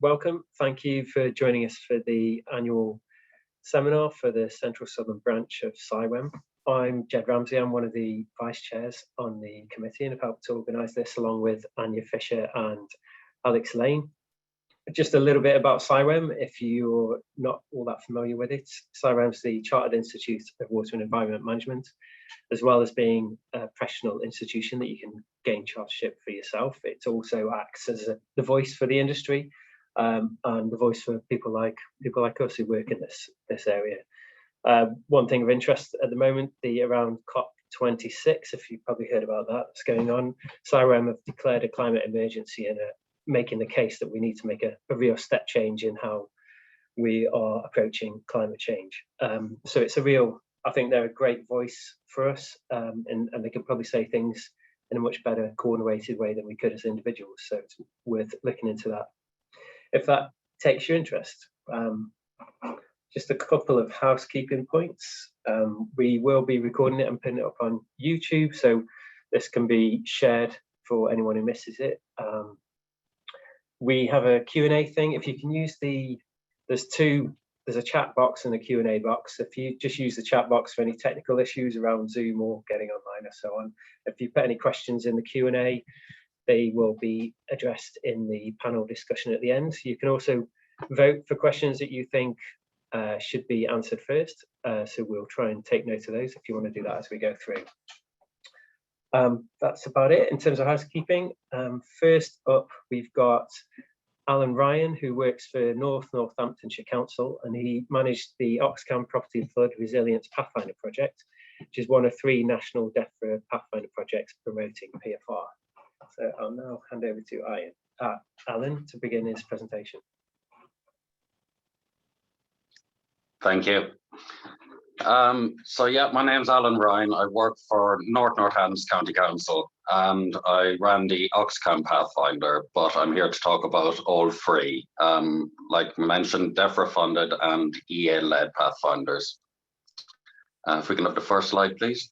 welcome. Thank you for joining us for the annual seminar for the Central Southern branch of CIWEM. I'm Jed Ramsey. I'm one of the vice chairs on the committee and have helped to organise this along with Anya Fisher and Alex Lane. Just a little bit about CIWEM, if you're not all that familiar with it. CIWEM is the Chartered Institute of Water and Environment Management, as well as being a professional institution that you can gain chartership for yourself. It also acts as the voice for the industry and the voice for people like us who work in this area. One thing of interest at the moment, around COP26, if you've probably heard about that, that's going on. CIWEM have declared a climate emergency and making the case that we need to make a real step change in how we are approaching climate change. So it's I think they're a great voice for us, and they can probably say things in a much better coordinated way than we could as individuals. So it's worth looking into that. If that takes your interest, just a couple of housekeeping points. We will be recording it and putting it up on YouTube, so this can be shared for anyone who misses it. We have a Q&A thing. If you can use there's a chat box and a Q&A box. If you just use the chat box for any technical issues around Zoom or getting online or so on. If you put any questions in the Q&A, they will be addressed in the panel discussion at the end. You can also vote for questions that you think should be answered first. So we'll try and take note of those if you want to do that as we go through. That's about it in terms of housekeeping. First up, we've got Alan Ryan, who works for Northamptonshire Council, and he managed the Oxcam Property Flood Resilience Pathfinder project, which is one of 3 national Defra Pathfinder projects promoting PFR. So I'll now hand over to Alan to begin his presentation. Thank you. So yeah, my name's Alan Ryan. I work for Northamptonshire County Council and I ran the Oxcam Pathfinder, but I'm here to talk about all 3, like mentioned, Defra funded and EA-led Pathfinders. If we can have the first slide, please.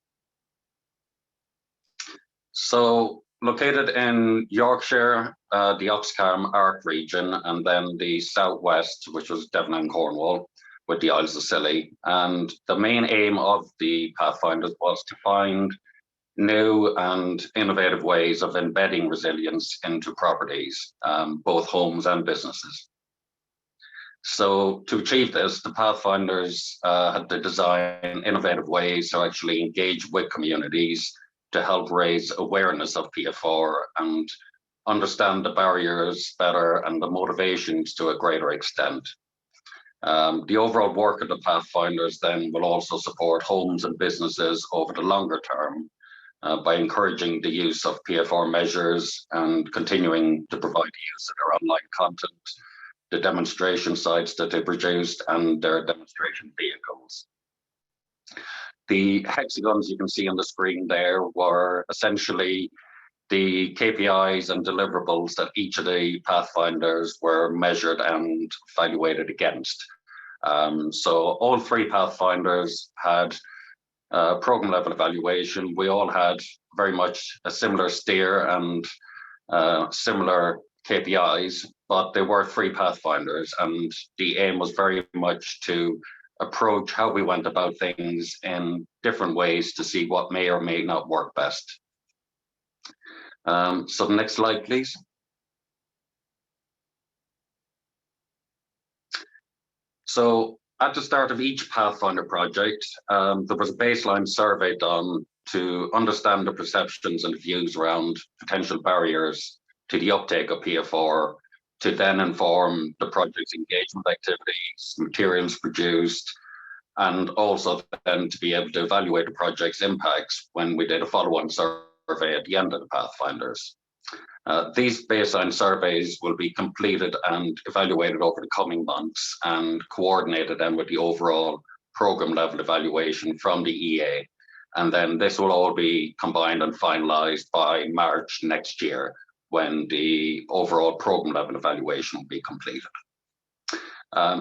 So located in Yorkshire, the Oxcam Arc region, and then the southwest, which was Devon and Cornwall, with the Isles of Scilly. And the main aim of the Pathfinders was to find new and innovative ways of embedding resilience into properties, both homes and businesses. So to achieve this, the Pathfinders had to design innovative ways to actually engage with communities to help raise awareness of PFR and understand the barriers better and the motivations to a greater extent. The overall work of the Pathfinders then will also support homes and businesses over the longer term by encouraging the use of PFR measures and continuing to provide the use of their online content, the demonstration sites that they produced, and their demonstration vehicles. The hexagons you can see on the screen there were essentially the KPIs and deliverables that each of the Pathfinders were measured and evaluated against. So all 3 Pathfinders had program level evaluation. We all had very much a similar steer and similar KPIs, but there were 3 Pathfinders, and the aim was very much to approach how we went about things in different ways to see what may or may not work best. So the next slide, please. So at the start of each Pathfinder project, there was a baseline survey done to understand the perceptions and views around potential barriers to the uptake of PFR, to then inform the project's engagement activities, materials produced, and also then to be able to evaluate the project's impacts when we did a follow-on survey at the end of the Pathfinders. These baseline surveys will be completed and evaluated over the coming months and coordinated then with the overall program level evaluation from the EA. And then this will all be combined and finalized by March next year, when the overall program level evaluation will be completed.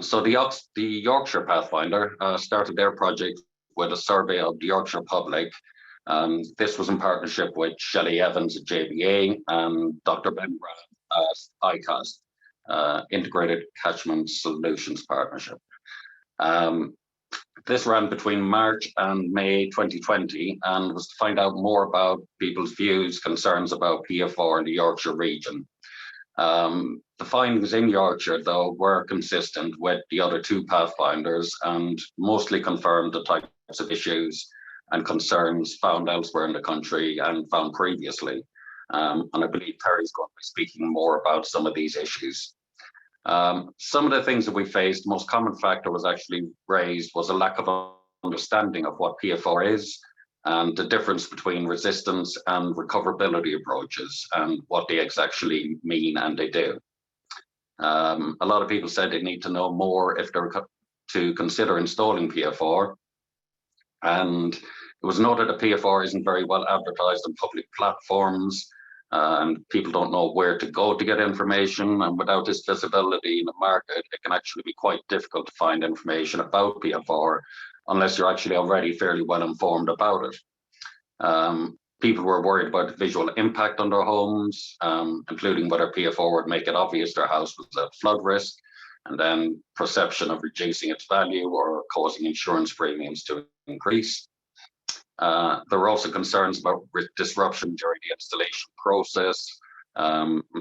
So the Yorkshire Pathfinder started their project with a survey of the Yorkshire public. This was in partnership with Shelley Evans at JBA and Dr. Ben Brown at ICAS. Integrated Catchment Solutions Partnership. This ran between March and May 2020 and was to find out more about people's views, concerns about PFR in the Yorkshire region. The findings in Yorkshire, though, were consistent with the other two Pathfinders and mostly confirmed the types of issues and concerns found elsewhere in the country and found previously. And I believe Terry's going to be speaking more about some of these issues. Some of the things that we faced, the most common factor was actually raised was a lack of understanding of what PFR is and the difference between resistance and recoverability approaches and what they actually mean and they do. A lot of people said they need to know more if they're to consider installing PFR. And it was noted that PFR isn't very well advertised on public platforms. And people don't know where to go to get information, and without this visibility in the market, it can actually be quite difficult to find information about PFR unless you're actually already fairly well informed about it. People were worried about the visual impact on their homes, including whether PFR would make it obvious their house was at flood risk, and then perception of reducing its value or causing insurance premiums to increase. There were also concerns about disruption during the installation process.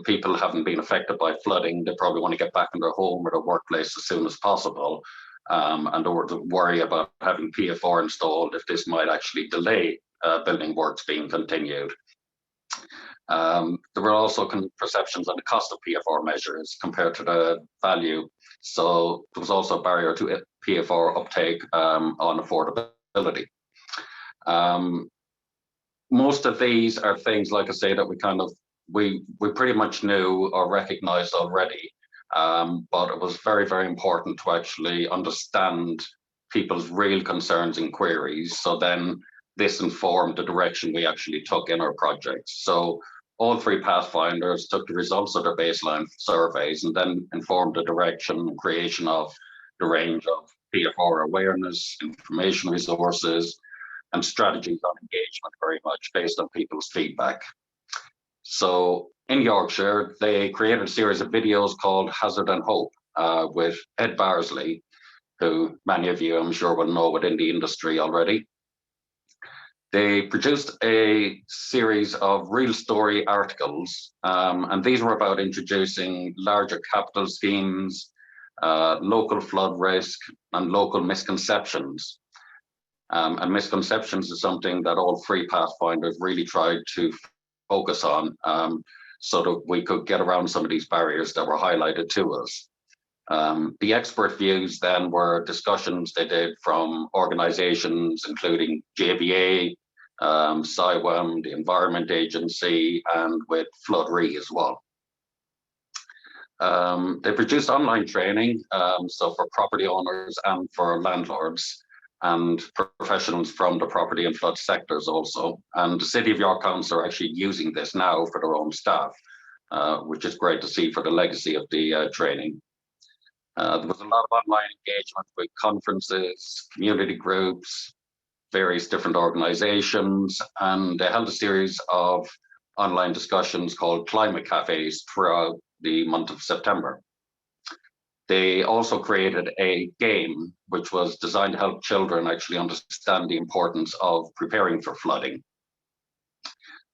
People haven't been affected by flooding. They probably want to get back in their home or their workplace as soon as possible. And there were the worry about having PFR installed if this might actually delay building works being continued. There were also perceptions on the cost of PFR measures compared to the value. So there was also a barrier to PFR uptake on affordability. Most of these are things, like I say, that we pretty much knew or recognized already, but it was very, very important to actually understand people's real concerns and queries. So then this informed the direction we actually took in our projects. So all three Pathfinders took the results of their baseline surveys and then informed the direction and creation of the range of PFR awareness, information resources, and strategies on engagement, very much based on people's feedback. So in Yorkshire, they created a series of videos called Hazard and Hope with Ed Barsley, who many of you I'm sure will know within the industry already. They produced a series of real story articles, and these were about introducing larger capital schemes, local flood risk, and local misconceptions. And misconceptions is something that all three Pathfinders really tried to focus on so that we could get around some of these barriers that were highlighted to us. The expert views then were discussions they did from organizations including JBA, CIWEM, the Environment Agency, and with Flood Re as well. They produced online training, so for property owners and for landlords, and professionals from the property and flood sectors also. And the City of York Council are actually using this now for their own staff, which is great to see for the legacy of the training. There was a lot of online engagement with conferences, community groups, various different organizations, and they held a series of online discussions called climate cafes throughout the month of September. They also created a game which was designed to help children actually understand the importance of preparing for flooding.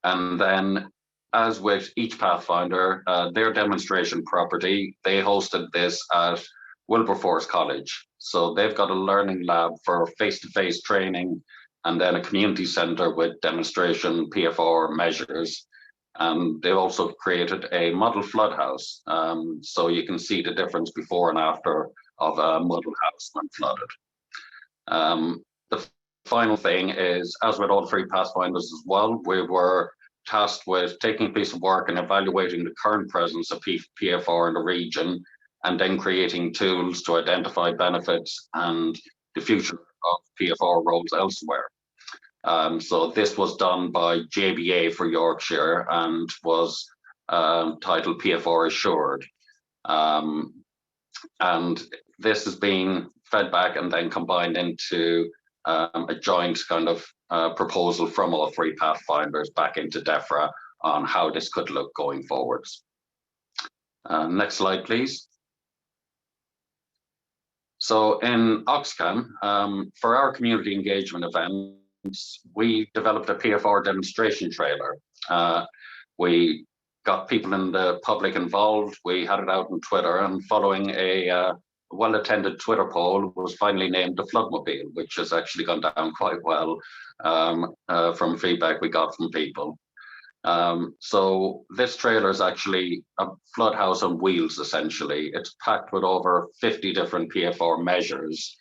And then, as with each Pathfinder, their demonstration property, they hosted this at Wilberforce College. So they've got a learning lab for face-to-face training, and then a community centre with demonstration PFR measures. They've also created a model flood house, so you can see the difference before and after of a model house when flooded. The final thing is, as with all three Pathfinders as well, we were tasked with taking a piece of work and evaluating the current presence of PFR in the region, and then creating tools to identify benefits and the future of PFR roles elsewhere. So this was done by JBA for Yorkshire and was titled PFR Assured. And this has been fed back and then combined into a joint kind of proposal from all three Pathfinders back into Defra on how this could look going forwards. Next slide, please. So in Oxcam, for our community engagement events, we developed a PFR demonstration trailer. We got people in the public involved. We had it out on Twitter, and following a well-attended Twitter poll, was finally named the Floodmobile, which has actually gone down quite well from feedback we got from people. So this trailer is actually a flood house on wheels, essentially. It's packed with over 50 different PFR measures,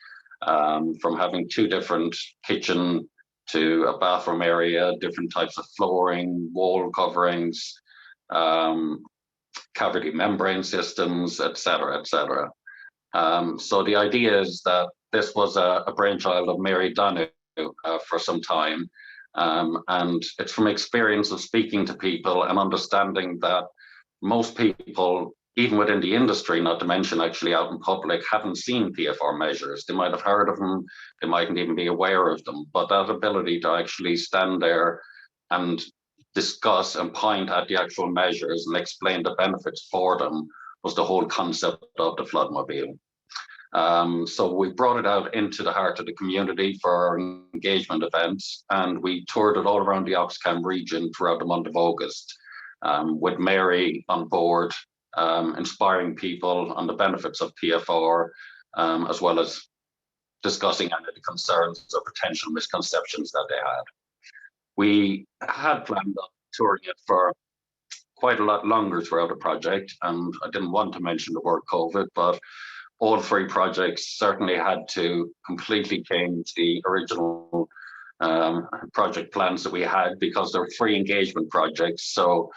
from having 2 different kitchen to a bathroom area, different types of flooring, wall coverings, cavity membrane systems, etc., etc. So the idea is that this was a brainchild of Mary Danu for some time. And it's from experience of speaking to people and understanding that most people, even within the industry, not to mention actually out in public, haven't seen PFR measures. They might have heard of them, they mightn't even be aware of them, but that ability to actually stand there and discuss and point at the actual measures and explain the benefits for them was the whole concept of the Floodmobile. So we brought it out into the heart of the community for our engagement events, and we toured it all around the Oxcam region throughout the month of August, with Mary on board, inspiring people on the benefits of PFR, as well as discussing any of the concerns or potential misconceptions that they had. We had planned on touring it for quite a lot longer throughout the project, and I didn't want to mention the word COVID, but all 3 projects certainly had to completely change the original project plans that we had, because they're 3 engagement projects. So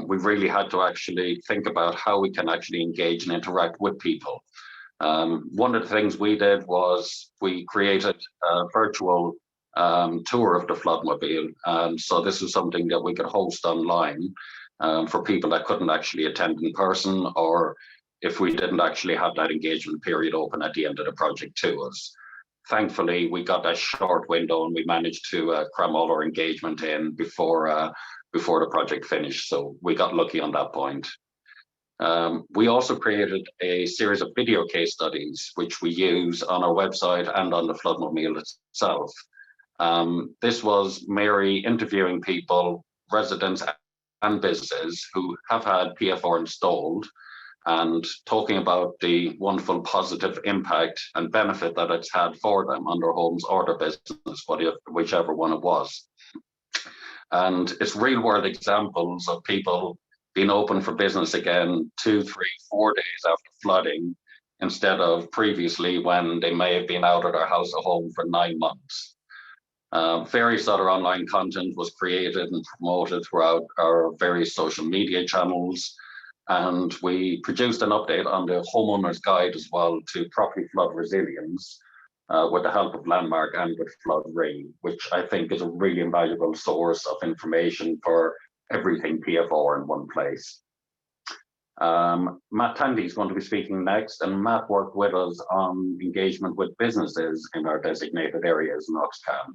we really had to actually think about how we can actually engage and interact with people. One of the things we did was we created a virtual tour of the Floodmobile. So this is something that we could host online for people that couldn't actually attend in person, or if we didn't actually have that engagement period open at the end of the project to us. Thankfully, we got that short window and we managed to cram all our engagement in before the project finished. So we got lucky on that point. We also created a series of video case studies, which we use on our website and on the Floodmobile itself. This was Mary interviewing people, residents and businesses who have had PFR installed, and talking about the wonderful positive impact and benefit that it's had for them on their homes or their business, whichever one it was. And it's real world examples of people being open for business again 2, 3, 4 days after flooding, instead of previously when they may have been out of their house or home for 9 months. Various other online content was created and promoted throughout our various social media channels. And we produced an update on the homeowner's guide as well to property flood resilience, with the help of Landmark and with Flood Re, which I think is a really invaluable source of information for everything PFR in one place. Matt Tandy is going to be speaking next, and Matt worked with us on engagement with businesses in our designated areas in Oxcam.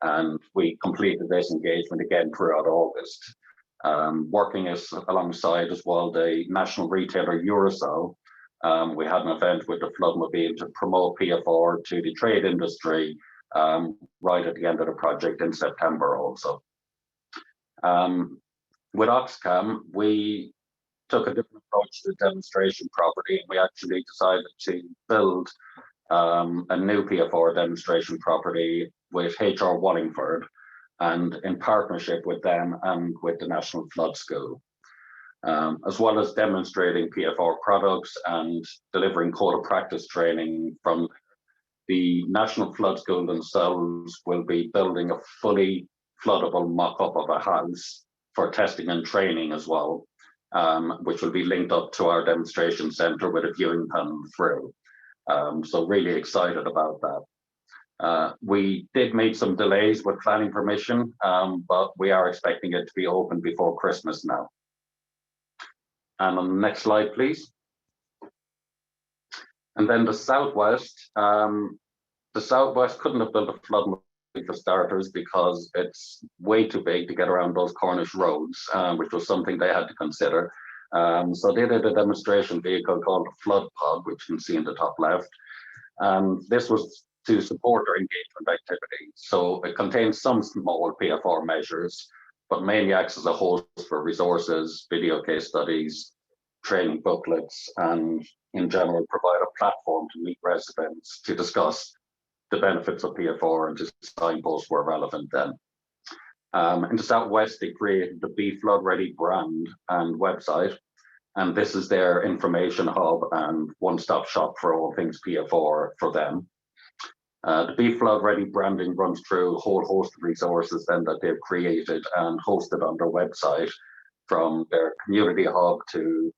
And we completed this engagement again throughout August. Working alongside as well the national retailer Eurosol, we had an event with the Floodmobile to promote PFR to the trade industry right at the end of the project in September also. With Oxcam, we took a different approach to the demonstration property, and we actually decided to build a new PFR demonstration property with HR Wallingford, and in partnership with them and with the National Flood School, as well as demonstrating PFR products and delivering code of practice training from the National Flood School themselves. Will be building a fully floodable mock-up of a house for testing and training as well, which will be linked up to our demonstration centre with a viewing panel through. So really excited about that. We did make some delays with planning permission, but we are expecting it to be open before Christmas now. And on the next slide, please. And then the Southwest. The Southwest couldn't have built a flood for starters because it's way too big to get around those Cornish roads, which was something they had to consider. So they did a demonstration vehicle called the Flood Pod, which you can see in the top left. This was to support our engagement activity. So it contains some small PFR measures, but mainly acts as a host for resources, video case studies, training booklets, and in general provide a platform to meet residents to discuss the benefits of PFR and to signpost where relevant then. In the Southwest, they created the Be Flood Ready brand and website, and this is their information hub and one-stop shop for all things PFR for them. The Be Flood Ready branding runs through a whole host of resources then that they've created and hosted on their website, from their community hub to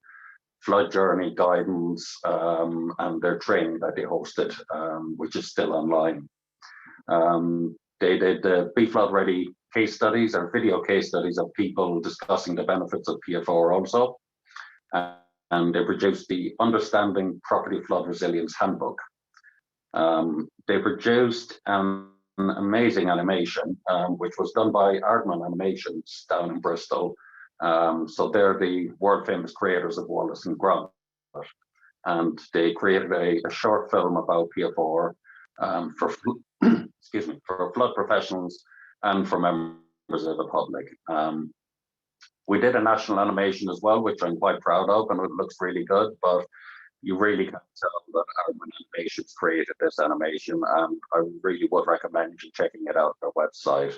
flood journey guidance and their training that they hosted, which is still online. They did the Be Flood Ready case studies or video case studies of people discussing the benefits of PFR also. And they produced the Understanding Property Flood Resilience Handbook. They produced an amazing animation, which was done by Aardman Animations down in Bristol. So they're the world famous creators of Wallace and Gromit. And they created a short film about PFR for excuse me, for flood professionals and for members of the public. We did a national animation as well, which I'm quite proud of, and it looks really good, but you really can tell that Aardman Animations created this animation, and I really would recommend you checking it out on their website.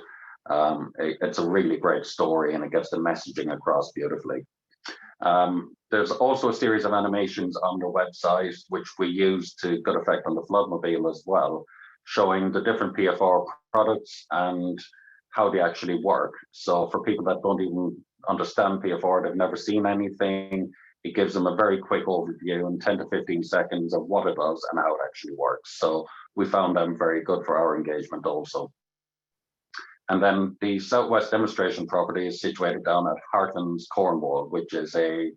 It's a really great story, and it gets the messaging across beautifully. There's also a series of animations on their website, which we use to good effect on the Floodmobile as well, showing the different PFR products and how they actually work. So for people that don't even understand PFR, they've never seen anything, it gives them a very quick overview in 10 to 15 seconds of what it does and how it actually works. So we found them very good for our engagement also. And then the Southwest demonstration property is situated down at Hartlands, Cornwall, which is a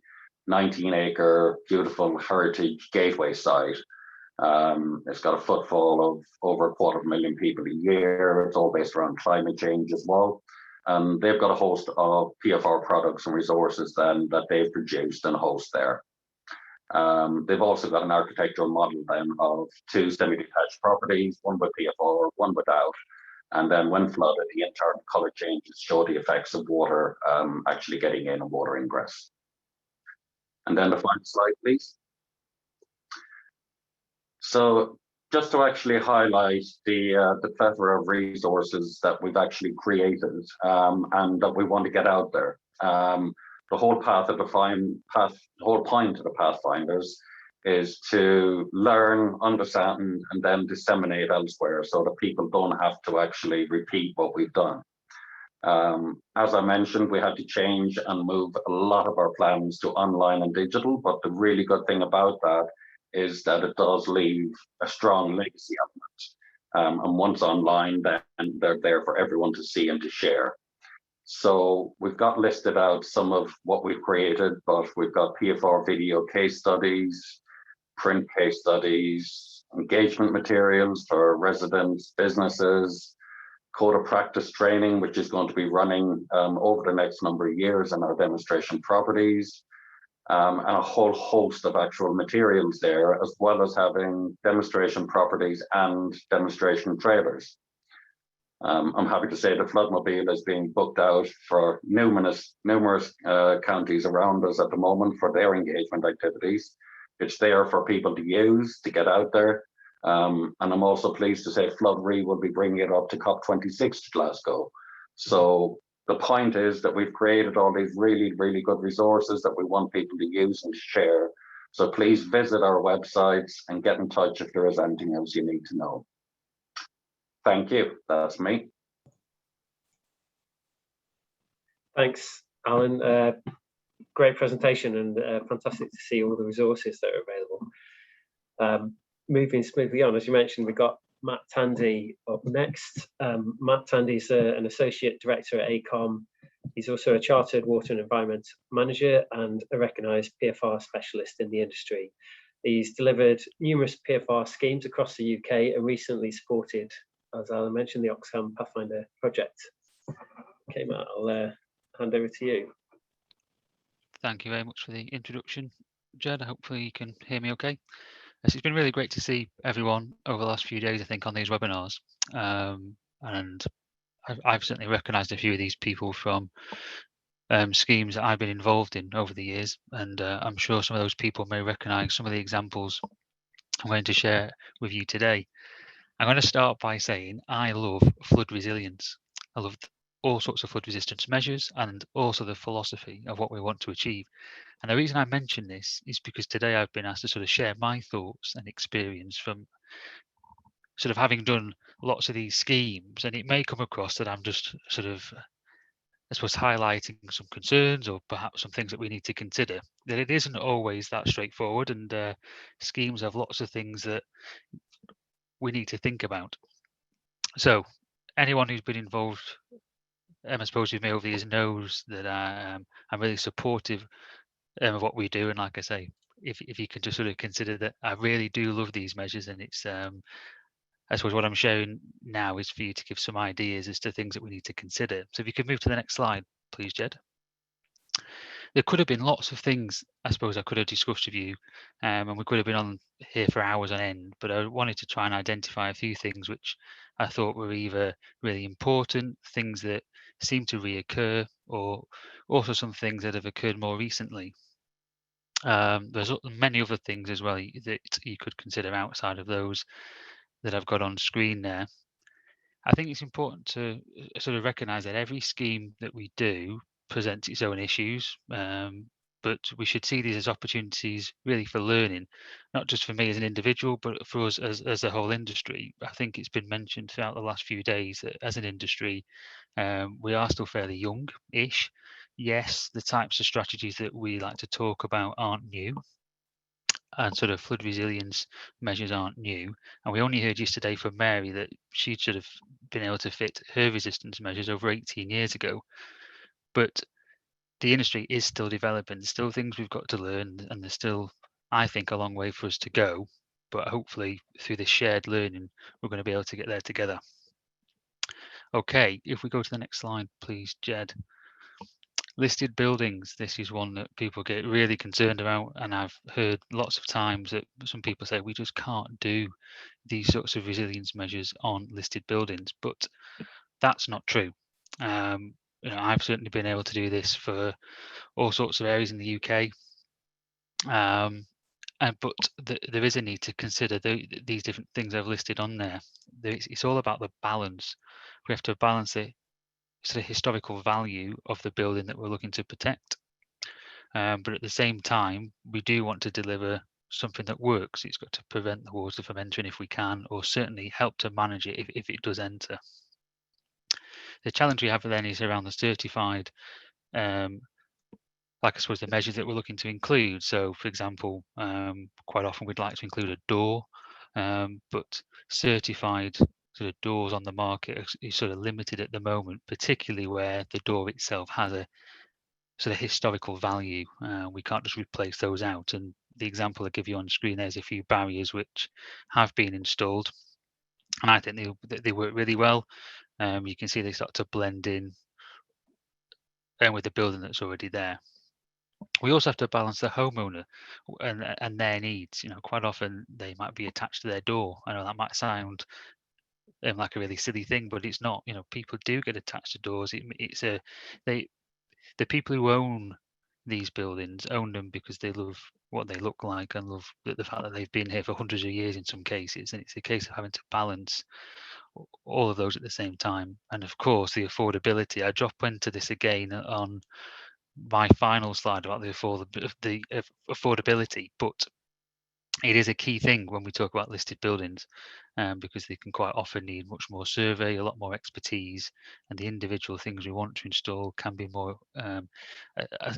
19-acre beautiful heritage gateway site. It's got a footfall of over 250,000 people a year. It's all based around climate change as well. They've got a host of PFR products and resources then that they've produced and host there. They've also got an architectural model then of 2 semi-detached properties, one with PFR, one without. And then when flooded, the internal color changes show the effects of water actually getting in and water ingress. And then the final slide, please. So just to actually highlight the plethora of resources that we've actually created and that we want to get out there. The whole point of the Pathfinders is to learn, understand, and then disseminate elsewhere so that people don't have to actually repeat what we've done. As I mentioned, we had to change and move a lot of our plans to online and digital, but the really good thing about that is that it does leave a strong legacy element. And once online, then they're there for everyone to see and to share. So we've got listed out some of what we've created, but we've got PFR video case studies, print case studies, engagement materials for residents, businesses, code of practice training, which is going to be running over the next number of years in our demonstration properties, and a whole host of actual materials there, as well as having demonstration properties and demonstration trailers. I'm happy to say the Floodmobile is being booked out for numerous counties around us at the moment for their engagement activities. It's there for people to use, to get out there. And I'm also pleased to say FloodRe will be bringing it up to COP26 to Glasgow. So the point is that we've created all these really, really good resources that we want people to use and share. So please visit our websites and get in touch if there is anything else you need to know. Thank you. That's me. Thanks, Alan. Great presentation and fantastic to see all the resources that are available. Moving smoothly on, as you mentioned, we've got Matt Tandy up next. Matt Tandy is an Associate Director at AECOM. He's also a Chartered Water and Environment Manager and a recognised PFR specialist in the industry. He's delivered numerous PFR schemes across the UK and recently supported, as Alan mentioned, the Oxcam Pathfinder project. Okay, Matt, I'll hand over to you. Thank you very much for the introduction, Jed. Hopefully you can hear me okay. Yes, it's been really great to see everyone over the last few days, I think, on these webinars. And I've certainly recognised a few of these people from schemes that I've been involved in over the years, and I'm sure some of those people may recognise some of the examples I'm going to share with you today. I'm going to start by saying I love flood resilience. I love all sorts of flood resistance measures and also the philosophy of what we want to achieve. And the reason I mention this is because today I've been asked to sort of share my thoughts and experience from sort of having done lots of these schemes, and it may come across that I'm just sort of, I suppose, highlighting some concerns or perhaps some things that we need to consider. That it isn't always that straightforward, and schemes have lots of things that we need to think about. So anyone who's been involved, I suppose, with me over the years knows that I'm really supportive of what we do. And like I say, if you can just sort of consider that I really do love these measures, and it's I suppose what I'm sharing now is for you to give some ideas as to things that we need to consider. So if you could move to the next slide, please, Jed. There could have been lots of things, I suppose, I could have discussed with you, and we could have been on here for hours on end, but I wanted to try and identify a few things which I thought were either really important, things that seem to reoccur, or also some things that have occurred more recently. There's many other things as well that you could consider outside of those that I've got on screen there. I think it's important to sort of recognise that every scheme that we do presents its own issues, but we should see these as opportunities really for learning, not just for me as an individual, but for us as a whole industry. I think it's been mentioned throughout the last few days that as an industry, we are still fairly young-ish. Yes, the types of strategies that we like to talk about aren't new, and sort of flood resilience measures aren't new. And we only heard yesterday from Mary that she'd sort of been able to fit her resistance measures over 18 years ago. But the industry is still developing. There's still things we've got to learn, and there's still, I think, a long way for us to go. But hopefully through this shared learning, we're going to be able to get there together. Okay, if we go to the next slide, please, Jed. Listed buildings, this is one that people get really concerned about, and I've heard lots of times that some people say we just can't do these sorts of resilience measures on listed buildings, but that's not true. I've certainly been able to do this for all sorts of areas in the UK, but there is a need to consider these different things I've listed on there. It's all about the balance. We have to balance it, sort of historical value of the building that we're looking to protect. But at the same time, we do want to deliver something that works. It's got to prevent the water from entering if we can, or certainly help to manage it if it does enter. The challenge we have then is around the certified, like I suppose the measures that we're looking to include. So for example, quite often we'd like to include a door, but certified sort of doors on the market is sort of limited at the moment, particularly where the door itself has a sort of historical value. We can't just replace those out. And the example I give you on screen, there's a few barriers which have been installed, and I think they work really well. You can see they start to blend in with the building that's already there. We also have to balance the homeowner and their needs. Quite often they might be attached to their door. I know that might sound like a really silly thing, but it's not. People do get attached to doors. The people who own these buildings own them because they love what they look like and love the fact that they've been here for hundreds of years in some cases. And it's a case of having to balance all of those at the same time. And of course, the affordability. I drop into this again on my final slide about the affordability, but it is a key thing when we talk about listed buildings, because they can quite often need much more survey, a lot more expertise, and the individual things we want to install can be more, I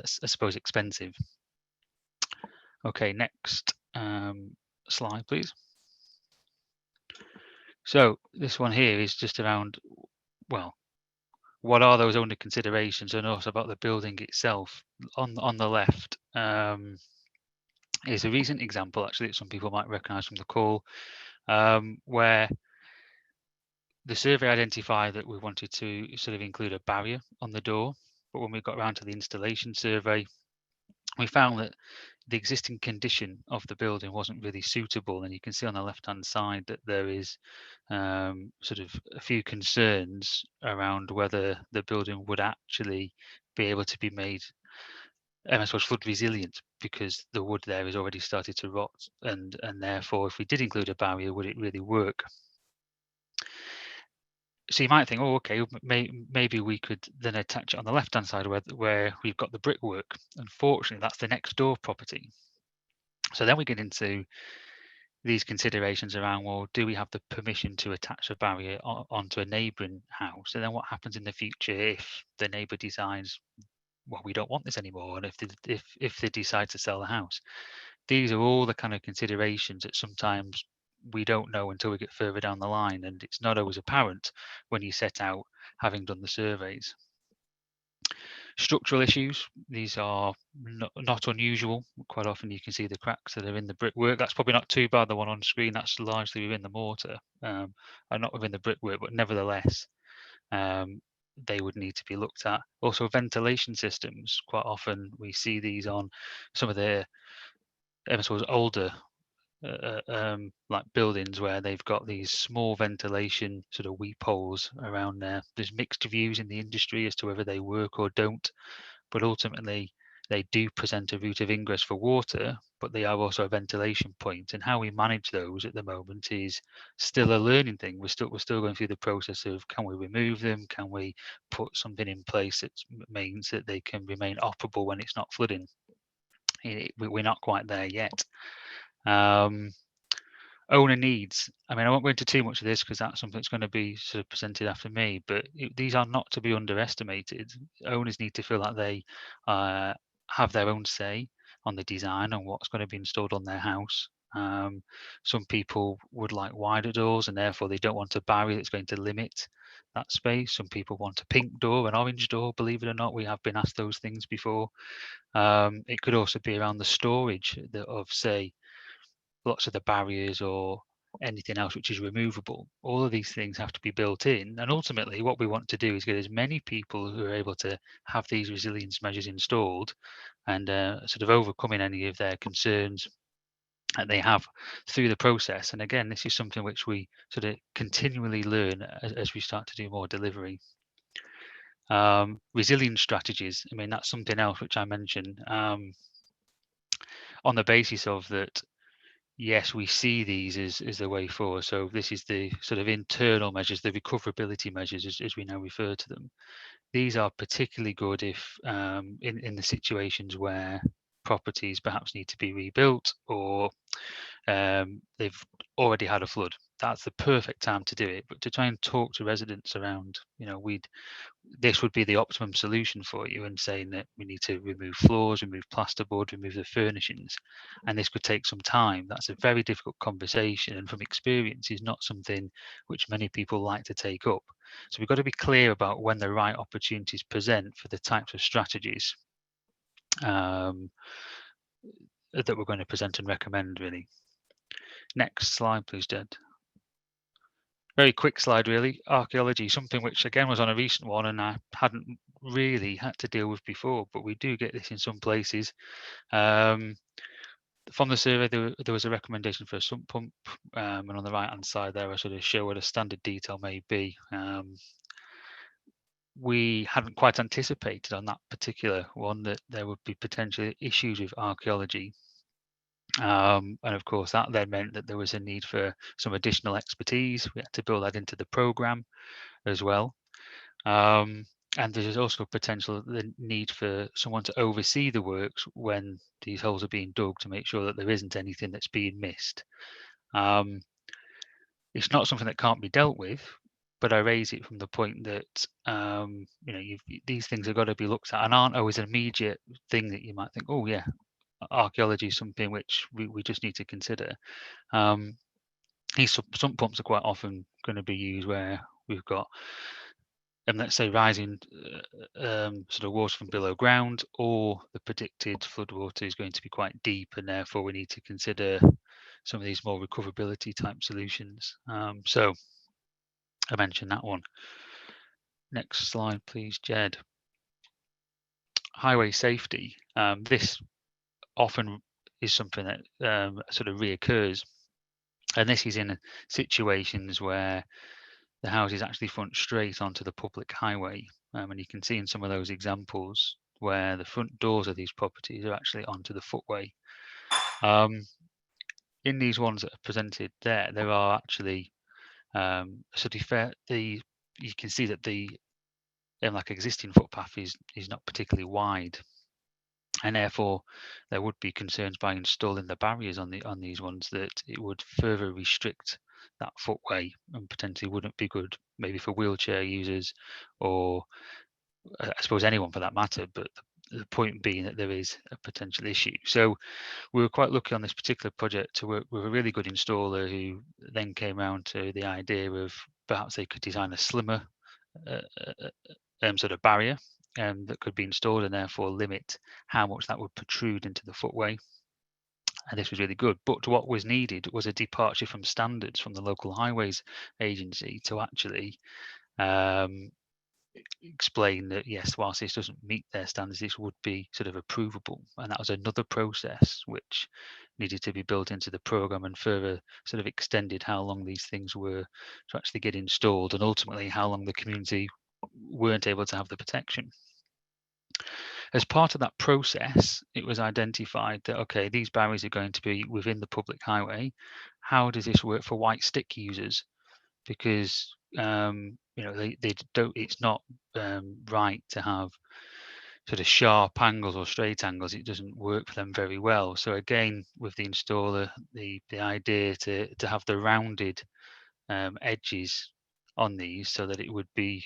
suppose, expensive. Okay, next slide, please. So this one here is just around, well, what are those under considerations, and also about the building itself. On the left is a recent example, actually, that some people might recognise from the call, where the survey identified that we wanted to sort of include a barrier on the door, but when we got around to the installation survey, we found that the existing condition of the building wasn't really suitable, and you can see on the left-hand side that there is sort of a few concerns around whether the building would actually be able to be made flood resilient, because the wood there has already started to rot, and therefore if we did include a barrier, would it really work? So you might think, oh, okay, maybe we could then attach it on the left-hand side where we've got the brickwork. Unfortunately, that's the next door property. So then we get into these considerations around, well, do we have the permission to attach a barrier onto a neighbouring house? And then what happens in the future if the neighbour decides, well, we don't want this anymore, and if they decide to sell the house? These are all the kind of considerations that sometimes we don't know until we get further down the line, and it's not always apparent when you set out having done the surveys. Structural issues, these are not unusual. Quite often you can see the cracks that are in the brickwork. That's probably not too bad, the one on screen, that's largely within the mortar, and not within the brickwork, but nevertheless they would need to be looked at. Also, ventilation systems, quite often we see these on some of the older like buildings where they've got these small ventilation sort of weep holes around there. There's mixed views in the industry as to whether they work or don't, but ultimately they do present a route of ingress for water, but they are also a ventilation point. And how we manage those at the moment is still a learning thing. We're still going through the process of, can we remove them? Can we put something in place that means that they can remain operable when it's not flooding? We're not quite there yet. Owner needs. I mean, I won't go into too much of this because that's something that's going to be sort of presented after me, but these are not to be underestimated. Owners need to feel like they have their own say on the design and what's going to be installed on their house. Some people would like wider doors and therefore they don't want a barrier that's going to limit that space. Some people want a pink door, an orange door, believe it or not. We have been asked those things before. It could also be around the storage of, say, lots of the barriers or anything else which is removable. All of these things have to be built in, and ultimately what we want to do is get as many people who are able to have these resilience measures installed and sort of overcoming any of their concerns that they have through the process. And again, this is something which we sort of continually learn as we start to do more delivery. Resilience strategies, I mean, that's something else which I mentioned on the basis of that. Yes, we see these as the way forward. So this is the sort of internal measures, the recoverability measures, as we now refer to them. These are particularly good if in the situations where properties perhaps need to be rebuilt or they've already had a flood. That's the perfect time to do it. But to try and talk to residents around, this would be the optimum solution for you, and saying that we need to remove floors, remove plasterboard, remove the furnishings, and this could take some time. That's a very difficult conversation, and from experience is not something which many people like to take up. So we've got to be clear about when the right opportunities present for the types of strategies that we're going to present and recommend, really. Next slide, please, Jed. Very quick slide, really. Archaeology, something which again was on a recent one and I hadn't really had to deal with before, but we do get this in some places. From the survey, there was a recommendation for a sump pump, and on the right-hand side there, I sort of show what a standard detail may be. We hadn't quite anticipated on that particular one that there would be potential issues with archaeology. And of course, that then meant that there was a need for some additional expertise. We had to build that into the programme as well. And there's also potential the need for someone to oversee the works when these holes are being dug to make sure that there isn't anything that's being missed. It's not something that can't be dealt with, but I raise it from the point that these things have got to be looked at and aren't always an immediate thing that you might think, oh yeah, archaeology is something which we just need to consider. These sump pumps are quite often going to be used where we've got, let's say, rising sort of water from below ground, or the predicted floodwater is going to be quite deep, and therefore we need to consider some of these more recoverability type solutions. So I mentioned that one. Next slide, please, Jed. Highway safety. This often is something that sort of reoccurs. And this is in situations where the houses actually front straight onto the public highway. And you can see in some of those examples where the front doors of these properties are actually onto the footway. In these ones that are presented there are actually you can see that the like existing footpath is not particularly wide, and therefore there would be concerns by installing the barriers on these ones that it would further restrict that footway and potentially wouldn't be good maybe for wheelchair users, or I suppose anyone for that matter, but the point being that there is a potential issue. So we were quite lucky on this particular project to work with a really good installer who then came around to the idea of perhaps they could design a slimmer sort of barrier that could be installed and therefore limit how much that would protrude into the footway. And this was really good. But what was needed was a departure from standards from the local highways agency to actually explain that, yes, whilst this doesn't meet their standards, this would be sort of approvable. And that was another process which needed to be built into the programme and further sort of extended how long these things were to actually get installed, and ultimately how long the community weren't able to have the protection. As part of that process, it was identified that, okay, these barriers are going to be within the public highway. How does this work for white stick users? Because they don't. It's not right to have sort of sharp angles or straight angles. It doesn't work for them very well. So again, with the installer, the idea to have the rounded edges on these so that it would be,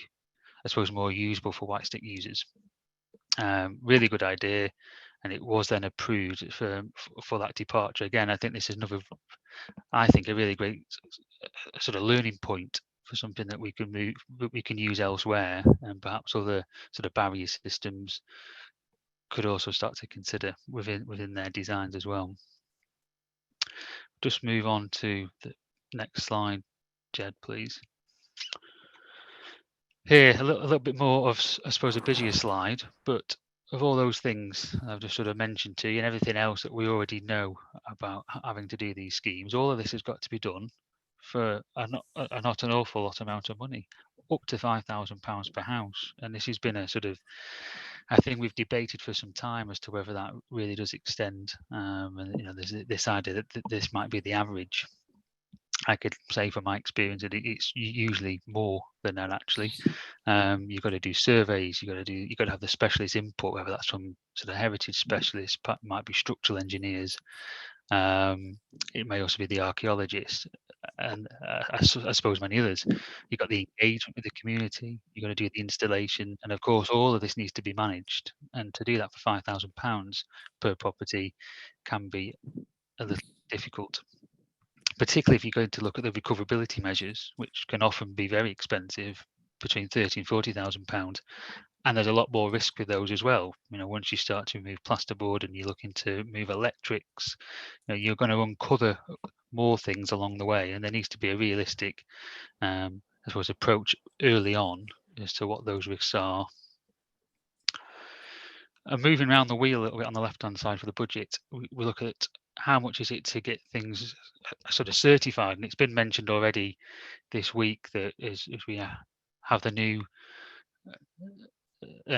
I suppose, more usable for white stick users. Really good idea, and it was then approved for that departure. Again, I think this is another, a really great sort of learning point for something that we can use elsewhere, and perhaps other sort of barrier systems could also start to consider within their designs as well. Just move on to the next slide, Jed, please. Here, a little bit more of, I suppose, a busier slide, but of all those things I've just sort of mentioned to you and everything else that we already know about having to do these schemes, all of this has got to be done for not an awful lot amount of money, up to £5,000 per house. And this has been a sort of, I think we've debated for some time as to whether that really does extend. And there's this idea that this might be the average. I could say from my experience that it's usually more than that. Actually, you've got to do surveys. You've got to have the specialist input, whether that's from sort of heritage specialists, might be structural engineers. It may also be the archaeologists, and I suppose many others. You've got the engagement with the community. You've got to do the installation, and of course, all of this needs to be managed. And to do that for £5,000 per property can be a little difficult, particularly if you're going to look at the recoverability measures, which can often be very expensive, between £30,000 and £40,000. And there's a lot more risk with those as well. Once you start to move plasterboard and you're looking to move electrics, you're going to uncover more things along the way, and there needs to be a realistic, I suppose, approach early on as to what those risks are. And moving around the wheel a little bit on the left-hand side for the budget, we look at how much is it to get things sort of certified. And it's been mentioned already this week that as we have the new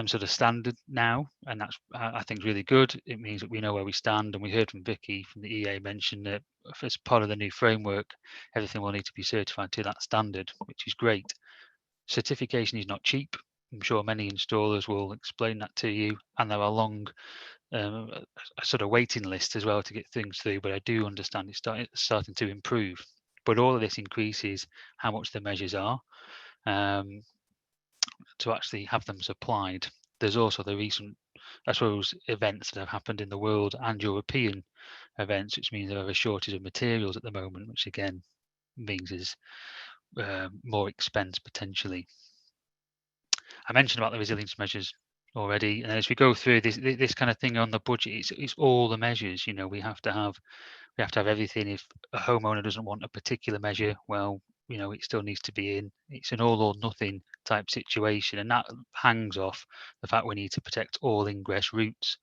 sort of standard now, and that's, I think, really good. It means that we know where we stand, and we heard from Vicky from the EA mention that as part of the new framework, everything will need to be certified to that standard, which is great. Certification is not cheap. I'm sure many installers will explain that to you, and there are long a sort of waiting list as well to get things through, but I do understand it's starting to improve. But all of this increases how much the measures are to actually have them supplied. There's also the recent, I suppose, events that have happened in the world and European events, which means there are a shortage of materials at the moment, which again means is more expense potentially. I mentioned about the resilience measures already, and as we go through this kind of thing on the budget, it's all the measures. We have to have everything. If a homeowner doesn't want a particular measure, well, it still needs to be in. It's an all or nothing type situation, and that hangs off the fact we need to protect all ingress routes.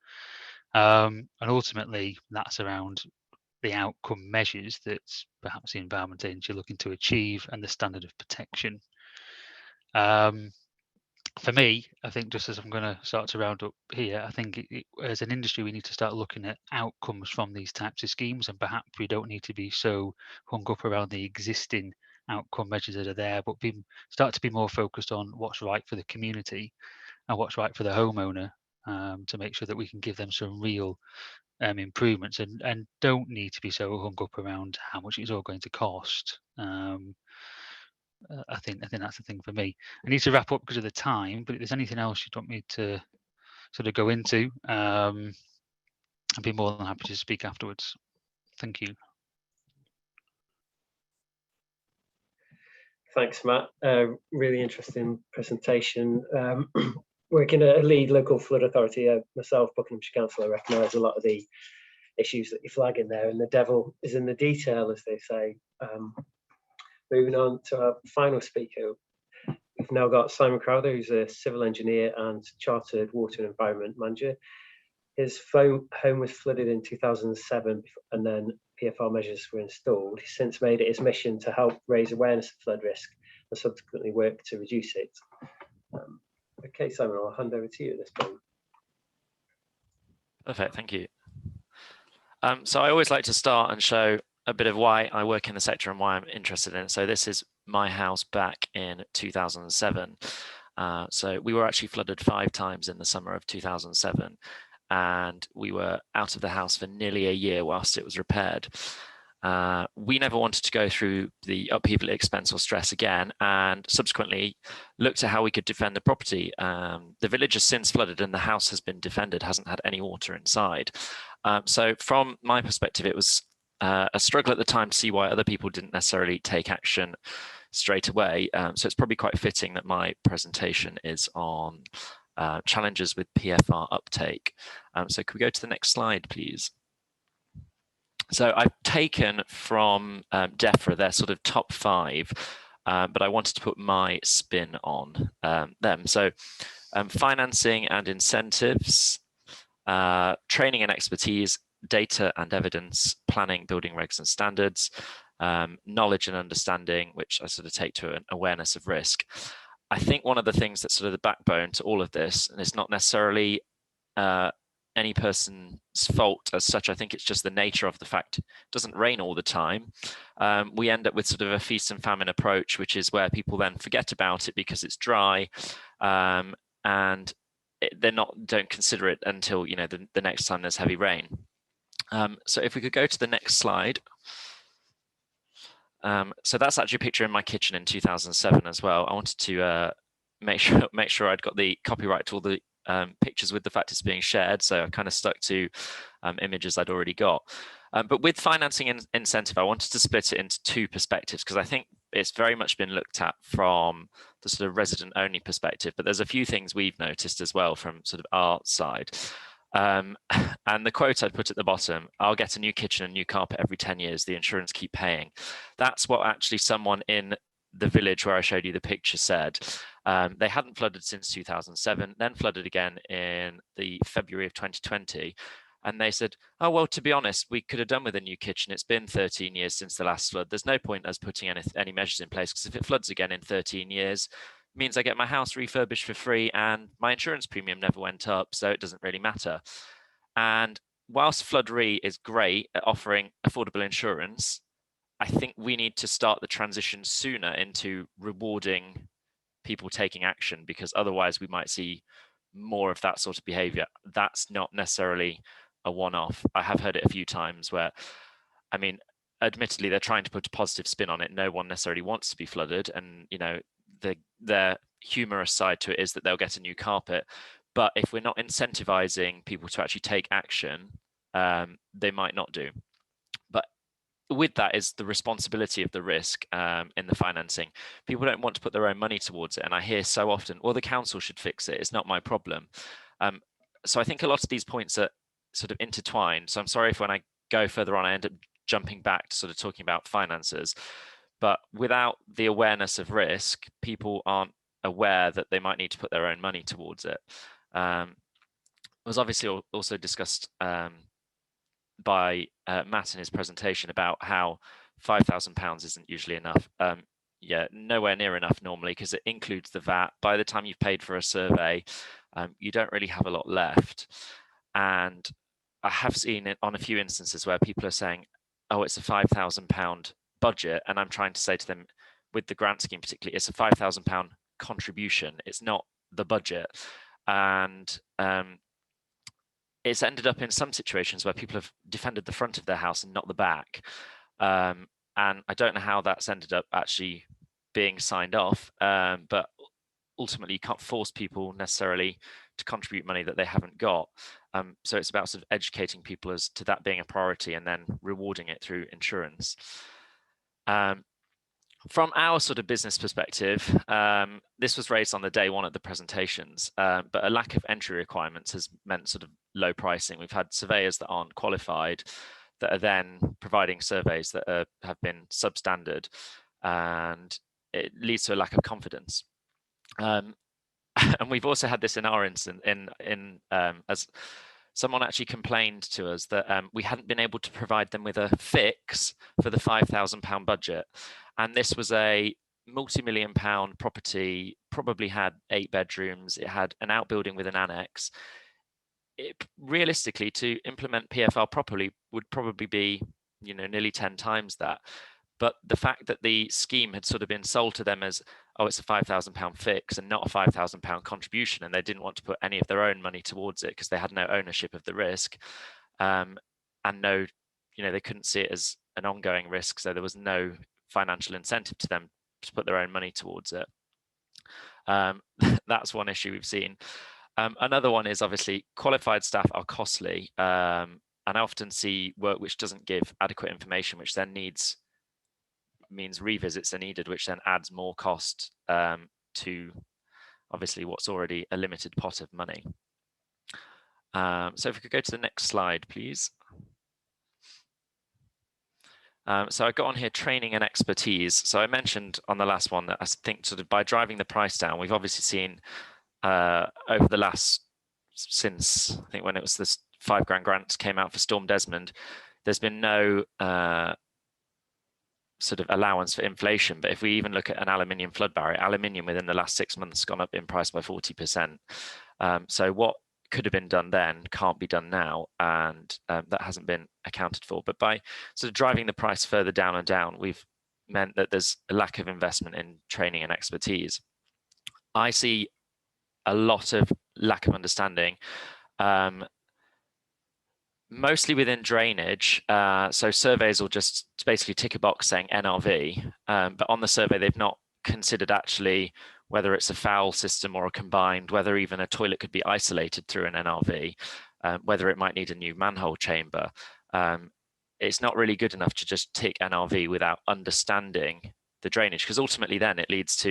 And ultimately, that's around the outcome measures that perhaps the Environment Agency are looking to achieve and the standard of protection. For me, I think, just as I'm going to start to round up here, I think as an industry, we need to start looking at outcomes from these types of schemes, and perhaps we don't need to be so hung up around the existing outcome measures that are there, but start to be more focused on what's right for the community and what's right for the homeowner, to make sure that we can give them some real improvements, and don't need to be so hung up around how much it's all going to cost. I think that's the thing for me. I need to wrap up because of the time, but if there's anything else you'd want me to sort of go into, I'd be more than happy to speak afterwards. Thank you. Thanks, Matt. Really interesting presentation. Working at a lead local flood authority, myself, Buckinghamshire Council, I recognise a lot of the issues that you're flagging there, and the devil is in the detail, as they say. Moving on to our final speaker, we've now got Simon Crowther, who's a civil engineer and chartered water and environment manager. His home was flooded in 2007, and then PFR measures were installed. He's since made it his mission to help raise awareness of flood risk and subsequently work to reduce it. Okay, Simon, I'll hand over to you at this point. Perfect, thank you. So I always like to start and show a bit of why I work in the sector and why I'm interested in it. So this is my house back in 2007. So we were actually flooded 5 times in the summer of 2007, and we were out of the house for nearly a year whilst it was repaired. We never wanted to go through the upheaval, expense or stress again, and subsequently looked at how we could defend the property. The village has since flooded and the house has been defended, hasn't had any water inside. So from my perspective, it was a struggle at the time to see why other people didn't necessarily take action straight away. So it's probably quite fitting that my presentation is on challenges with PFR uptake. So could we go to the next slide, please? So I've taken from Defra their sort of top 5, but I wanted to put my spin on them. So financing and incentives, training and expertise, data and evidence, planning, building regs and standards, knowledge and understanding, which I sort of take to an awareness of risk. I think one of the things that's sort of the backbone to all of this, and it's not necessarily any person's fault as such, I think it's just the nature of the fact it doesn't rain all the time. We end up with sort of a feast and famine approach, which is where people then forget about it because it's dry, and don't consider it until the next time there's heavy rain. So if we could go to the next slide. So that's actually a picture in my kitchen in 2007 as well. I wanted to make sure I'd got the copyright to all the pictures with the fact it's being shared, so I kind of stuck to images I'd already got. But with financing and incentive, I wanted to split it into 2 perspectives because I think it's very much been looked at from the sort of resident only perspective, but there's a few things we've noticed as well from sort of our side. And the quote I put at the bottom, I'll get a new kitchen and new carpet every 10 years, the insurance keep paying. That's what actually someone in the village where I showed you the picture said. They hadn't flooded since 2007, then flooded again in the February of 2020. And they said, oh, well, to be honest, we could have done with a new kitchen. It's been 13 years since the last flood. There's no point us putting any measures in place, because if it floods again in 13 years, it means I get my house refurbished for free and my insurance premium never went up, so it doesn't really matter. And whilst Flood Re is great at offering affordable insurance, I think we need to start the transition sooner into rewarding people taking action, because otherwise we might see more of that sort of behavior. That's not necessarily a one-off. I have heard it a few times where, I mean, admittedly, they're trying to put a positive spin on it. No one necessarily wants to be flooded, and their humorous side to it is that they'll get a new carpet. But if we're not incentivizing people to actually take action, they might not do. But with that is the responsibility of the risk in the financing. People don't want to put their own money towards it. And I hear so often, well, the council should fix it. It's not my problem. So I think a lot of these points are sort of intertwined. So I'm sorry if when I go further on, I end up jumping back to sort of talking about finances. But without the awareness of risk, people aren't aware that they might need to put their own money towards it. was obviously also discussed by Matt in his presentation about how £5,000 isn't usually enough. Yeah, nowhere near enough normally, because it includes the VAT. By the time you've paid for a survey, you don't really have a lot left. And I have seen it on a few instances where people are saying, oh, it's a £5,000 budget. And I'm trying to say to them, with the grant scheme particularly, it's a £5,000 contribution. It's not the budget. And it's ended up in some situations where people have defended the front of their house and not the back. And I don't know how that's ended up actually being signed off, but ultimately you can't force people necessarily to contribute money that they haven't got. So it's about sort of educating people as to that being a priority and then rewarding it through insurance. From our sort of business perspective, this was raised on the day one at the presentations, but a lack of entry requirements has meant sort of low pricing. We've had surveyors that aren't qualified that are then providing surveys that have been substandard, and it leads to a lack of confidence. And we've also had this in our instance, as someone actually complained to us that we hadn't been able to provide them with a fix for the £5,000 budget. And this was a multi-million-pound property, probably had 8 bedrooms. It had an outbuilding with an annex. Realistically, to implement PFR properly would probably be, nearly 10 times that. But the fact that the scheme had sort of been sold to them as, oh, it's a £5,000 fix and not a £5,000 contribution, and they didn't want to put any of their own money towards it because they had no ownership of the risk, and no, they couldn't see it as an ongoing risk, so there was no financial incentive to them to put their own money towards it. That's one issue we've seen. Another one is obviously qualified staff are costly, and I often see work which doesn't give adequate information, which then means revisits are needed, which then adds more cost to obviously what's already a limited pot of money. So if we could go to the next slide, please. So I got on here training and expertise. So I mentioned on the last one that I think sort of by driving the price down, we've obviously seen over the last, since I think when it was this £5,000 grant came out for Storm Desmond, there's been no sort of allowance for inflation. But if we even look at an aluminium flood barrier, aluminium within the last 6 months has gone up in price by 40%. So what could have been done then can't be done now, and that hasn't been accounted for. But by sort of driving the price further down and down, we've meant that there's a lack of investment in training and expertise. I see a lot of lack of understanding, mostly within drainage. So surveys will just basically tick a box saying NRV, but on the survey they've not considered actually whether it's a foul system or a combined, whether even a toilet could be isolated through an NRV, whether it might need a new manhole chamber. It's not really good enough to just tick NRV without understanding the drainage, because ultimately then it needs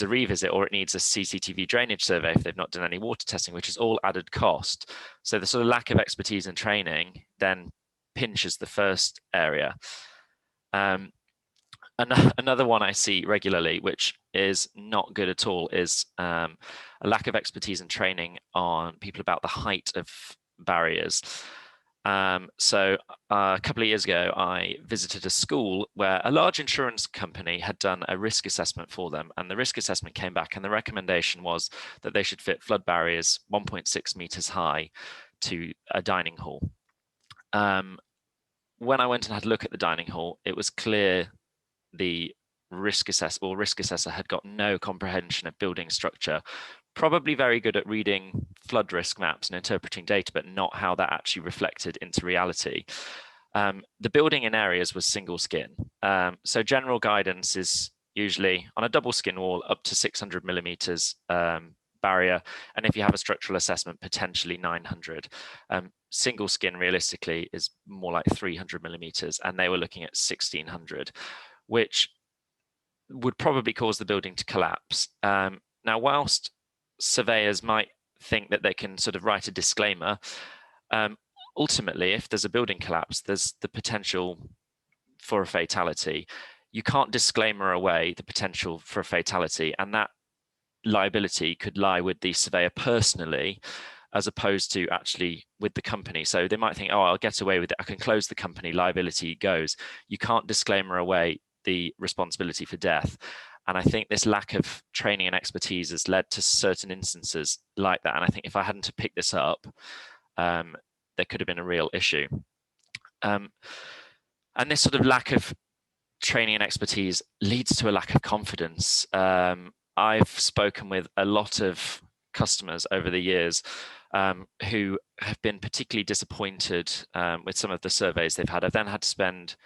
a revisit, or it needs a CCTV drainage survey if they've not done any water testing, which is all added cost. So the sort of lack of expertise and training then pinches the first area. Another one I see regularly, which is not good at all, is a lack of expertise and training on people about the height of barriers. So a couple of years ago, I visited a school where a large insurance company had done a risk assessment for them, and the risk assessment came back and the recommendation was that they should fit flood barriers 1.6 meters high to a dining hall. When I went and had a look at the dining hall, it was clear the risk assessor had got no comprehension of building structure, probably very good at reading flood risk maps and interpreting data, but not how that actually reflected into reality. The building in areas was single skin. So general guidance is usually on a double skin wall up to 600 millimeters barrier. And if you have a structural assessment, potentially 900. Single skin realistically is more like 300 millimeters, and they were looking at 1600, which would probably cause the building to collapse. Now, whilst surveyors might think that they can sort of write a disclaimer, ultimately, if there's a building collapse, there's the potential for a fatality. You can't disclaimer away the potential for a fatality, and that liability could lie with the surveyor personally, as opposed to actually with the company. So they might think, oh, I'll get away with it. I can close the company, liability goes. You can't disclaimer away the responsibility for death. And I think this lack of training and expertise has led to certain instances like that. And I think if I hadn't to pick this up, there could have been a real issue. And this sort of lack of training and expertise leads to a lack of confidence. I've spoken with a lot of customers over the years who have been particularly disappointed with some of the surveys they've had. I've then had to spend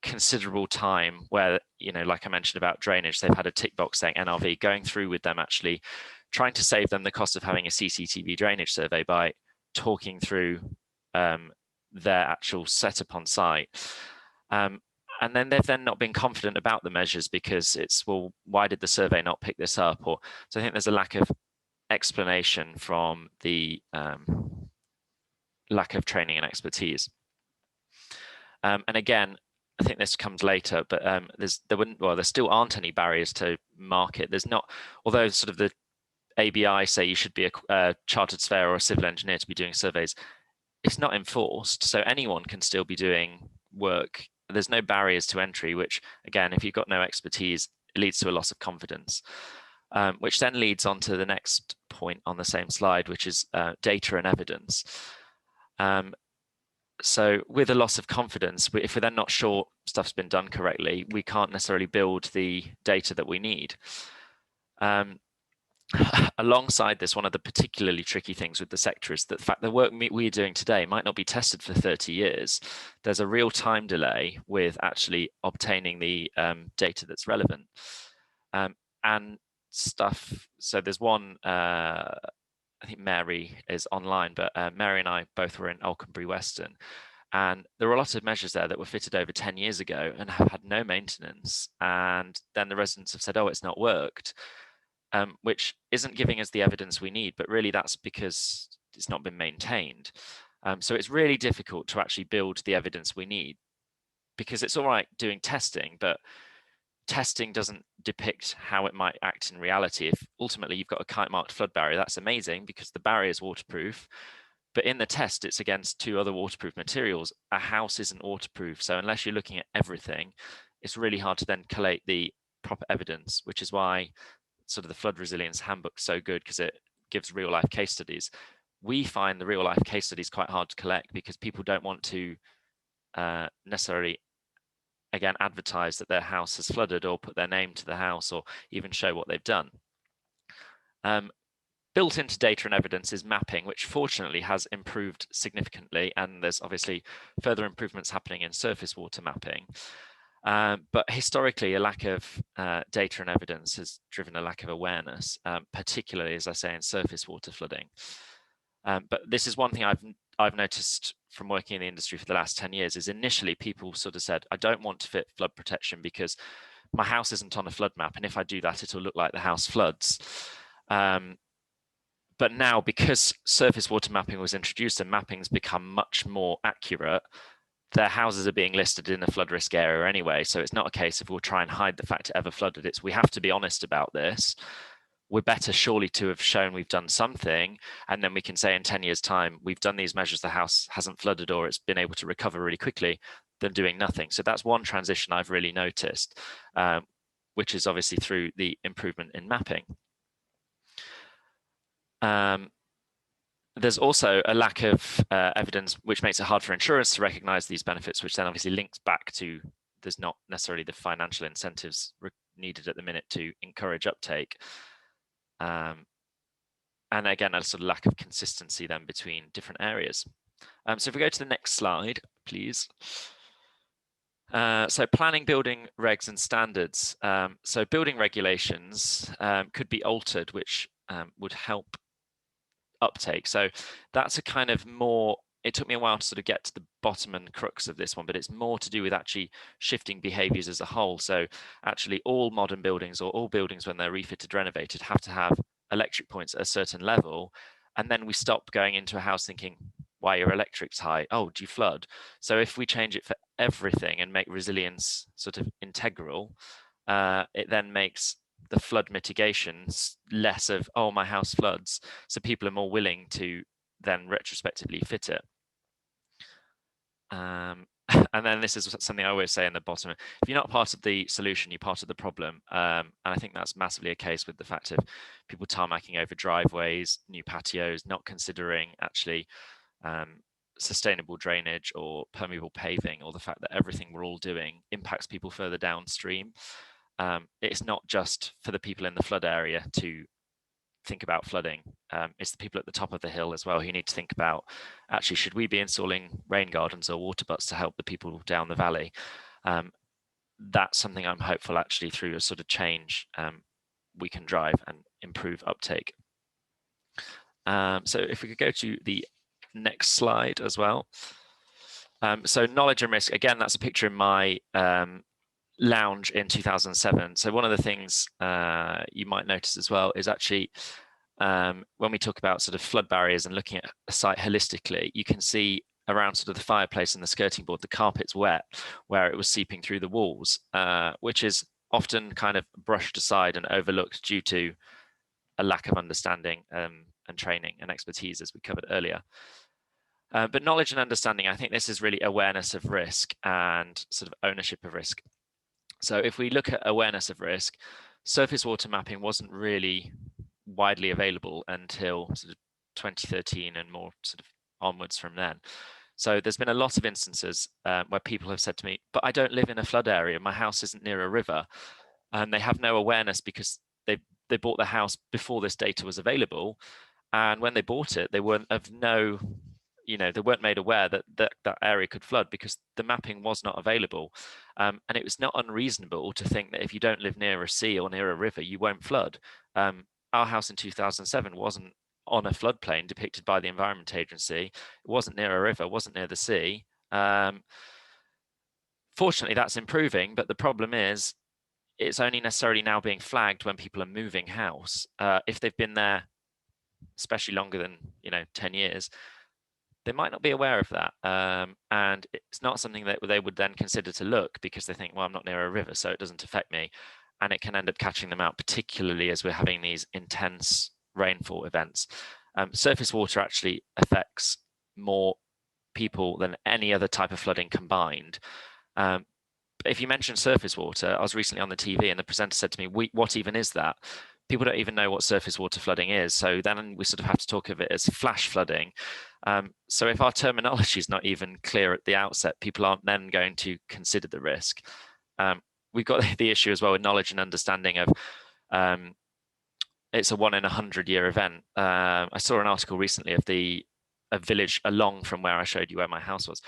considerable time where, you know, like I mentioned about drainage, they've had a tick box saying NRV, going through with them, actually trying to save them the cost of having a CCTV drainage survey by talking through their actual setup on site. And then they've then not been confident about the measures because it's, well, why did the survey not pick this up? Or so I think there's a lack of explanation from the lack of training and expertise. And again, I think this comes later, but there still aren't any barriers to market. There's not, although sort of the ABI say you should be a chartered surveyor or a civil engineer to be doing surveys, it's not enforced. So anyone can still be doing work. There's no barriers to entry, which again, if you've got no expertise, it leads to a loss of confidence, which then leads on to the next point on the same slide, which is data and evidence. So with a loss of confidence, if we're then not sure stuff's been done correctly, we can't necessarily build the data that we need. Alongside this, one of the particularly tricky things with the sector is that the fact the work we're doing today might not be tested for 30 years. There's a real time delay with actually obtaining the data that's relevant. And stuff, so there's one, I think Mary is online, but Mary and I both were in Alconbury Western, and there were a lot of measures there that were fitted over 10 years ago and have had no maintenance. And then the residents have said, oh, it's not worked, which isn't giving us the evidence we need, but really that's because it's not been maintained. So it's really difficult to actually build the evidence we need, because it's all right doing testing, but testing doesn't depict how it might act in reality. If ultimately you've got a kite marked flood barrier, that's amazing because the barrier is waterproof, but in the test it's against 2 other waterproof materials. A house isn't waterproof, so unless you're looking at everything, it's really hard to then collate the proper evidence, which is why sort of the flood resilience handbook is so good, because it gives real life case studies. We find the real life case studies quite hard to collect because people don't want to necessarily, again, advertise that their house has flooded or put their name to the house or even show what they've done. Built into data and evidence is mapping, which fortunately has improved significantly, and there's obviously further improvements happening in surface water mapping. But historically, a lack of data and evidence has driven a lack of awareness, particularly, as I say, in surface water flooding. But this is one thing I've noticed from working in the industry for the last 10 years is initially people sort of said, I don't want to fit flood protection because my house isn't on a flood map, and if I do that, it'll look like the house floods. But now, because surface water mapping was introduced and mapping's become much more accurate, their houses are being listed in a flood risk area anyway. So it's not a case of we'll try and hide the fact it ever flooded. It's we have to be honest about this. We're better surely to have shown we've done something, and then we can say in 10 years' time, we've done these measures, the house hasn't flooded or it's been able to recover really quickly, than doing nothing. So that's one transition I've really noticed, which is obviously through the improvement in mapping. There's also a lack of evidence, which makes it hard for insurers to recognise these benefits, which then obviously links back to there's not necessarily the financial incentives needed at the minute to encourage uptake. And again, a sort of lack of consistency then between different areas. So if we go to the next slide, please. So planning, building regs and standards. So building regulations could be altered, which would help uptake. So that's a kind of more, it took me a while to sort of get to the bottom and crux of this one, but it's more to do with actually shifting behaviours as a whole. So actually all modern buildings or all buildings when they're refitted, renovated, have to have electric points at a certain level. And then we stop going into a house thinking, why your electric's high? Oh, do you flood? So if we change it for everything and make resilience sort of integral, it then makes the flood mitigations, less of, oh, my house floods. So people are more willing to then retrospectively fit it. And then this is something I always say in the bottom: if you're not part of the solution, you're part of the problem. And I think that's massively a case with the fact of people tarmacking over driveways, new patios, not considering actually sustainable drainage or permeable paving, or the fact that everything we're all doing impacts people further downstream. It's not just for the people in the flood area to think about flooding. It's the people at the top of the hill as well who need to think about, actually, should we be installing rain gardens or water butts to help the people down the valley? That's something I'm hopeful actually through a sort of change we can drive and improve uptake. So if we could go to the next slide as well. So knowledge and risk, again, that's a picture in my lounge in 2007. So one of the things you might notice as well is actually when we talk about sort of flood barriers and looking at a site holistically, you can see around sort of the fireplace and the skirting board, the carpet's wet where it was seeping through the walls, which is often kind of brushed aside and overlooked due to a lack of understanding and training and expertise, as we covered earlier. But knowledge and understanding, I think this is really awareness of risk and sort of ownership of risk. So if we look at awareness of risk, surface water mapping wasn't really widely available until sort of 2013 and more sort of onwards from then. So there's been a lot of instances where people have said to me, but I don't live in a flood area, my house isn't near a river. And they have no awareness because they bought the house before this data was available. And when they bought it, they weren't of no, they weren't made aware that that area could flood because the mapping was not available. And it was not unreasonable to think that if you don't live near a sea or near a river, you won't flood. Our house in 2007 wasn't on a floodplain depicted by the Environment Agency. It wasn't near a river, wasn't near the sea. Fortunately, that's improving, but the problem is it's only necessarily now being flagged when people are moving house. If they've been there, especially longer than 10 years, they might not be aware of that. And it's not something that they would then consider to look because they think, well, I'm not near a river, so it doesn't affect me. And it can end up catching them out, particularly as we're having these intense rainfall events. Surface water actually affects more people than any other type of flooding combined. But if you mention surface water, I was recently on the TV and the presenter said to me, what even is that? People don't even know what surface water flooding is. So then we sort of have to talk of it as flash flooding. So if our terminology is not even clear at the outset, people aren't then going to consider the risk. We've got the issue as well with knowledge and understanding of it's a 1 in 100 year event. I saw an article recently of a village along from where I showed you where my house was,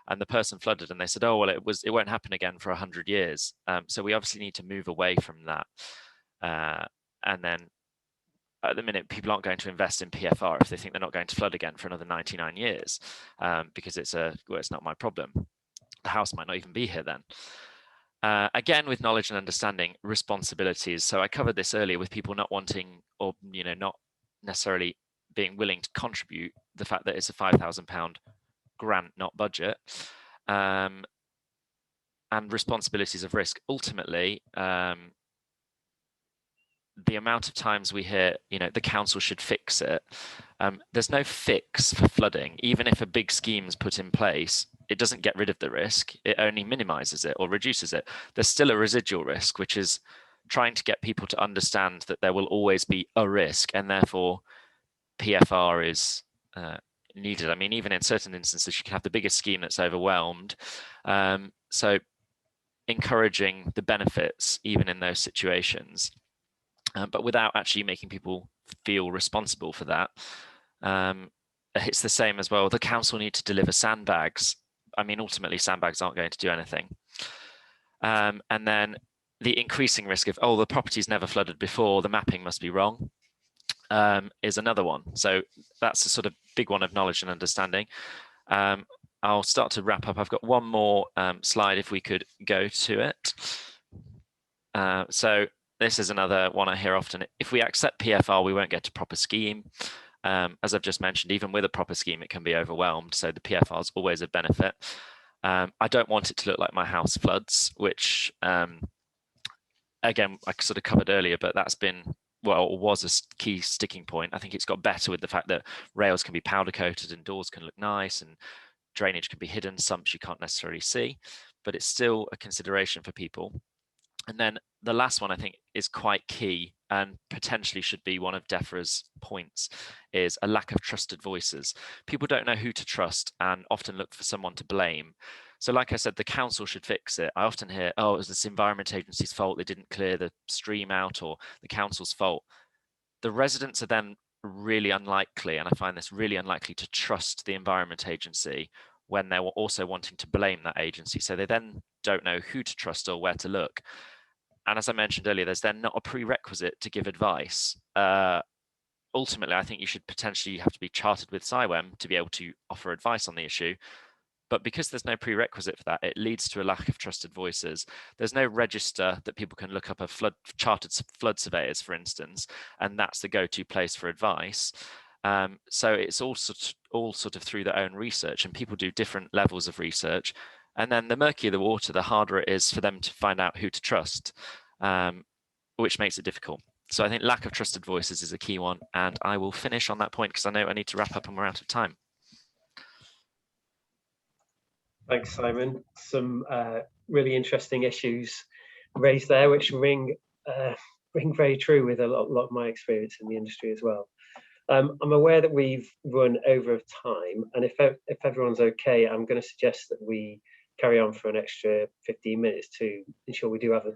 and the person flooded and they said, oh, well, it won't happen again for 100 years. So we obviously need to move away from that. And then at the minute, people aren't going to invest in PFR if they think they're not going to flood again for another 99 years, because it's not my problem. The house might not even be here then. Again, with knowledge and understanding, responsibilities. So I covered this earlier with people not wanting or not necessarily being willing to contribute, the fact that it's a £5,000 grant, not budget, and responsibilities of risk. Ultimately, the amount of times we hear, the council should fix it. There's no fix for flooding. Even if a big scheme is put in place, it doesn't get rid of the risk. It only minimizes it or reduces it. There's still a residual risk, which is trying to get people to understand that there will always be a risk, and therefore PFR is needed. I mean, even in certain instances, you can have the biggest scheme that's overwhelmed. So encouraging the benefits, even in those situations, but without actually making people feel responsible for that. It's the same as well. The council need to deliver sandbags. I mean, ultimately, sandbags aren't going to do anything. And then the increasing risk of, the property's never flooded before, the mapping must be wrong, is another one. So that's a sort of big one of knowledge and understanding. I'll start to wrap up. I've got one more slide if we could go to it. So this is another one I hear often. If we accept PFR, we won't get a proper scheme. As I've just mentioned, even with a proper scheme, it can be overwhelmed. So the PFR is always a benefit. I don't want it to look like my house floods, which again, I sort of covered earlier, but that's been, well, was a key sticking point. I think it's got better with the fact that rails can be powder coated and doors can look nice and drainage can be hidden, sumps you can't necessarily see, but it's still a consideration for people. And then the last one I think is quite key and potentially should be one of Defra's points, is a lack of trusted voices. People don't know who to trust and often look for someone to blame. So like I said, the council should fix it. I often hear, oh, it was this environment agency's fault, they didn't clear the stream out, or the council's fault. The residents are then really unlikely, and I find this really unlikely, to trust the environment agency when they're also wanting to blame that agency. So they then don't know who to trust or where to look. And as I mentioned earlier, there's then not a prerequisite to give advice. Ultimately, I think you should potentially have to be chartered with CIWEM to be able to offer advice on the issue. But because there's no prerequisite for that, it leads to a lack of trusted voices. There's no register that people can look up of chartered flood surveyors, for instance, and that's the go-to place for advice. So it's all sort of through their own research, and people do different levels of research. And then the murkier the water, the harder it is for them to find out who to trust, which makes it difficult. So I think lack of trusted voices is a key one. And I will finish on that point because I know I need to wrap up and we're out of time. Thanks, Simon. Some really interesting issues raised there, which ring very true with a lot of my experience in the industry as well. I'm aware that we've run over time, and if everyone's okay, I'm going to suggest that we carry on for an extra 15 minutes to ensure we do have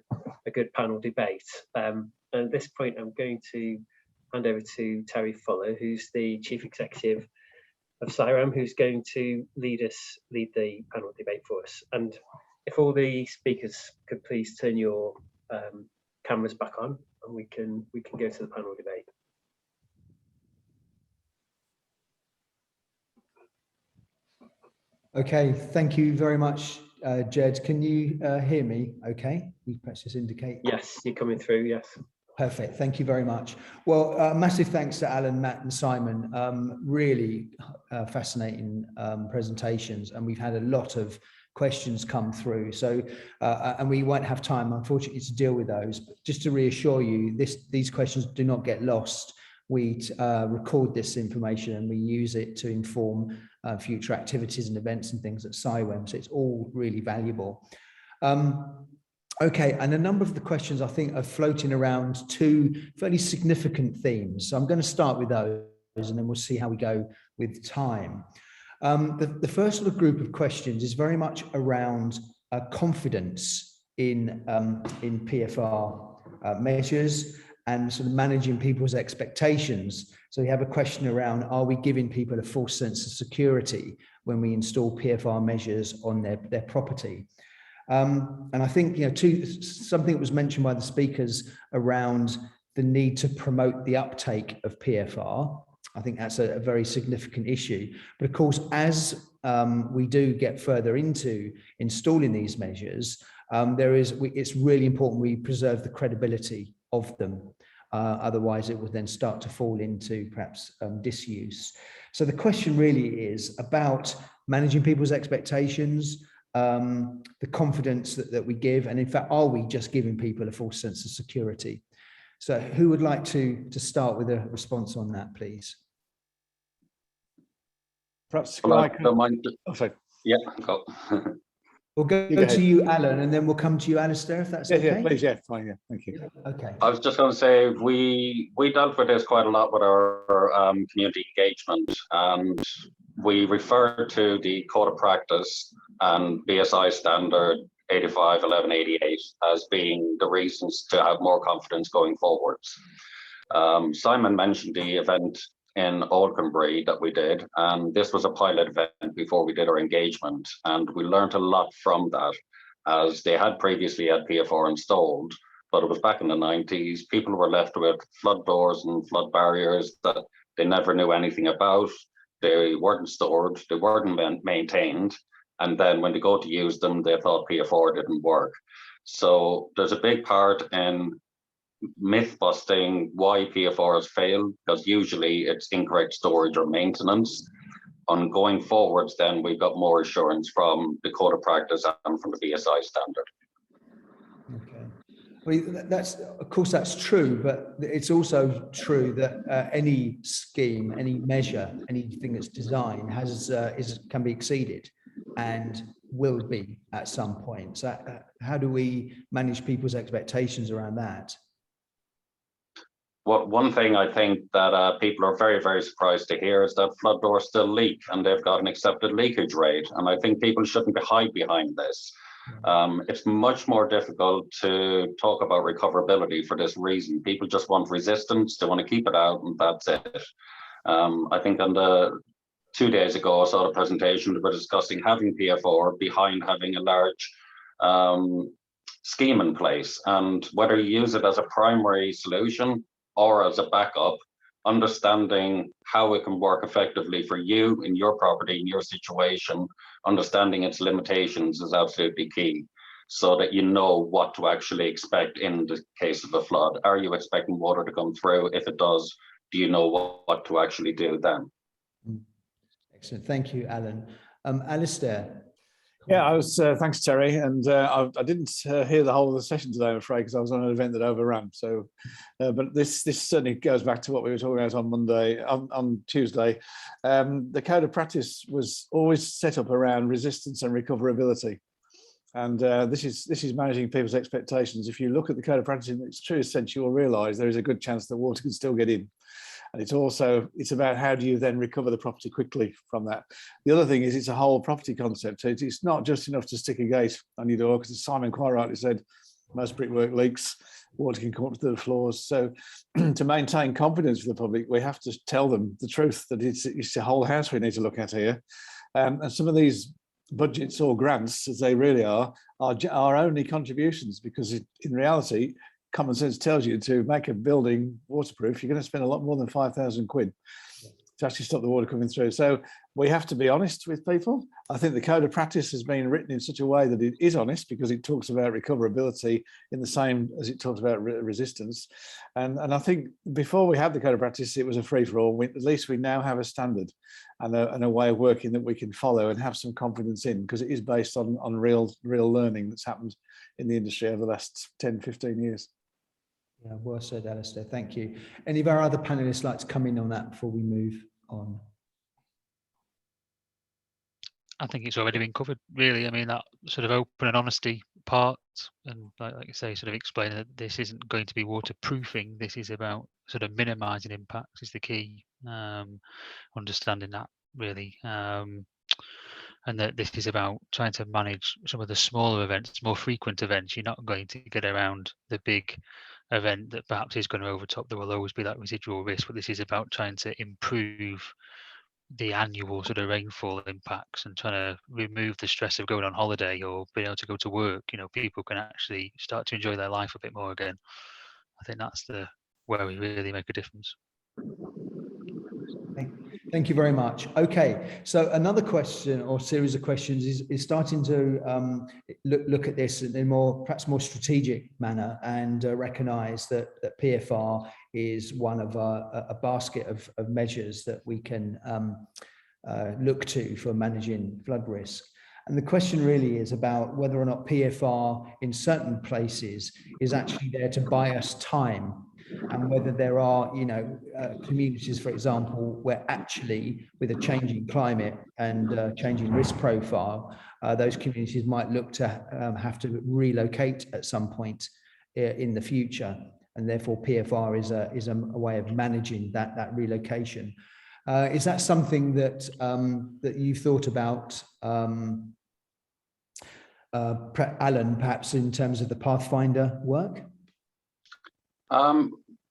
a good panel debate. And at this point, I'm going to hand over to Terry Fuller, who's the Chief Executive of CIWEM, who's going to lead the panel debate for us. And if all the speakers could please turn your cameras back on, and we can go to the panel debate. Okay, thank you very much, Jed. Can you hear me okay? You perhaps just indicate. Yes, you're coming through, yes. Perfect, thank you very much. Well, massive thanks to Alan, Matt and Simon. Really fascinating presentations, and we've had a lot of questions come through. So, and we won't have time, unfortunately, to deal with those. But just to reassure you, these questions do not get lost. We record this information and we use it to inform future activities and events and things at CIWEM. So it's all really valuable. Okay, and a number of the questions I think are floating around two fairly significant themes. So I'm going to start with those and then we'll see how we go with time. The first sort of group of questions is very much around confidence in PFR measures and sort of managing people's expectations. So we have a question around, are we giving people a false sense of security when we install PFR measures on their property? And I think, you know, something that was mentioned by the speakers around the need to promote the uptake of PFR. I think that's a very significant issue. But of course, as we do get further into installing these measures, it's really important we preserve the credibility of them. Otherwise, it would then start to fall into perhaps disuse. So the question really is about managing people's expectations, the confidence that we give, and in fact, are we just giving people a false sense of security? So who would like to start with a response on that, please? Perhaps Well, I can... oh, sorry. Yeah, go. We'll go to you, Alan, and then we'll come to you, Alistair, if that's okay. Yeah, please, yeah, fine, yeah, thank you. Okay. I was just going to say, we dealt with this quite a lot with our community engagement, and we refer to the Code of Practice and BSI standard 85-1188 as being the reasons to have more confidence going forwards. Simon mentioned the event in Oldcombury that we did, and this was a pilot event before we did our engagement, and we learned a lot from that, as they had previously had PFR installed, but it was back in the 90s. People were left with flood doors and flood barriers that they never knew anything about. They weren't stored, they weren't maintained, and then when they go to use them, they thought PFR didn't work. So there's a big part in myth busting why PFR has failed, because usually it's incorrect storage or maintenance. On going forwards, then we've got more assurance from the Code of Practice and from the BSI standard. Okay. Well, that's, of course, that's true, but it's also true that any scheme, any measure, anything that's designed can be exceeded and will be at some point. So how do we manage people's expectations around that? Well, one thing I think that people are very, very surprised to hear is that flood doors still leak and they've got an accepted leakage rate. And I think people shouldn't hide behind this. It's much more difficult to talk about recoverability for this reason. People just want resistance, they want to keep it out, and that's it. I think on the 2 days ago, I saw the presentation, we were discussing having PFR behind having a large scheme in place, and whether you use it as a primary solution or as a backup, understanding how it can work effectively for you in your property, in your situation, understanding its limitations is absolutely key, so that you know what to actually expect in the case of a flood. Are you expecting water to come through? If it does, do you know what to actually do then? Excellent, thank you, Alan. Alistair. Yeah, I was. Thanks, Terry. And I didn't hear the whole of the session today, I'm afraid, because I was on an event that overran. So, but this certainly goes back to what we were talking about on Tuesday. The code of practice was always set up around resistance and recoverability, and this is managing people's expectations. If you look at the code of practice in its truest sense, you will realise there is a good chance that water can still get in. And it's about how do you then recover the property quickly from that. The other thing is it's a whole property concept. It's not just enough to stick a gate on your door, because as Simon quite rightly said, most brickwork leaks, water can come up to the floors. So to maintain confidence for the public, we have to tell them the truth, that it's the whole house we need to look at here. And some of these budgets or grants, as they really are only contributions, because in reality, common sense tells you to make a building waterproof, you're going to spend a lot more than 5,000 quid to actually stop the water coming through. So we have to be honest with people. I think the code of practice has been written in such a way that it is honest, because it talks about recoverability in the same as it talks about resistance. And I think before we had the code of practice, it was a free-for-all. At least we now have a standard and a way of working that we can follow and have some confidence in, because it is based on real learning that's happened in the industry over the last 10, 15 years. Yeah, well said, Alistair. Thank you. Any of our other panelists like to come in on that before we move on? I think it's already been covered, really. I mean, that sort of open and honesty part, and like you say, sort of explaining that this isn't going to be waterproofing. This is about sort of minimising impacts is the key. Understanding that, really. And that this is about trying to manage some of the smaller events, more frequent events. You're not going to get around the big event that perhaps is going to overtop. There will always be that residual risk, but this is about trying to improve the annual sort of rainfall impacts and trying to remove the stress of going on holiday or being able to go to work. You know, people can actually start to enjoy their life a bit more again. I think that's where we really make a difference. Thank you very much. Okay, so another question or series of questions is starting to look at this in a perhaps more strategic manner, and recognise that PFR is one of a basket of measures that we can look to for managing flood risk. And the question really is about whether or not PFR in certain places is actually there to buy us time, and whether there are, communities, for example, where actually with a changing climate and changing risk profile, those communities might look to have to relocate at some point in the future, and therefore PFR is a way of managing that relocation. Is that something that that you've thought about, Alan, perhaps in terms of the Pathfinder work?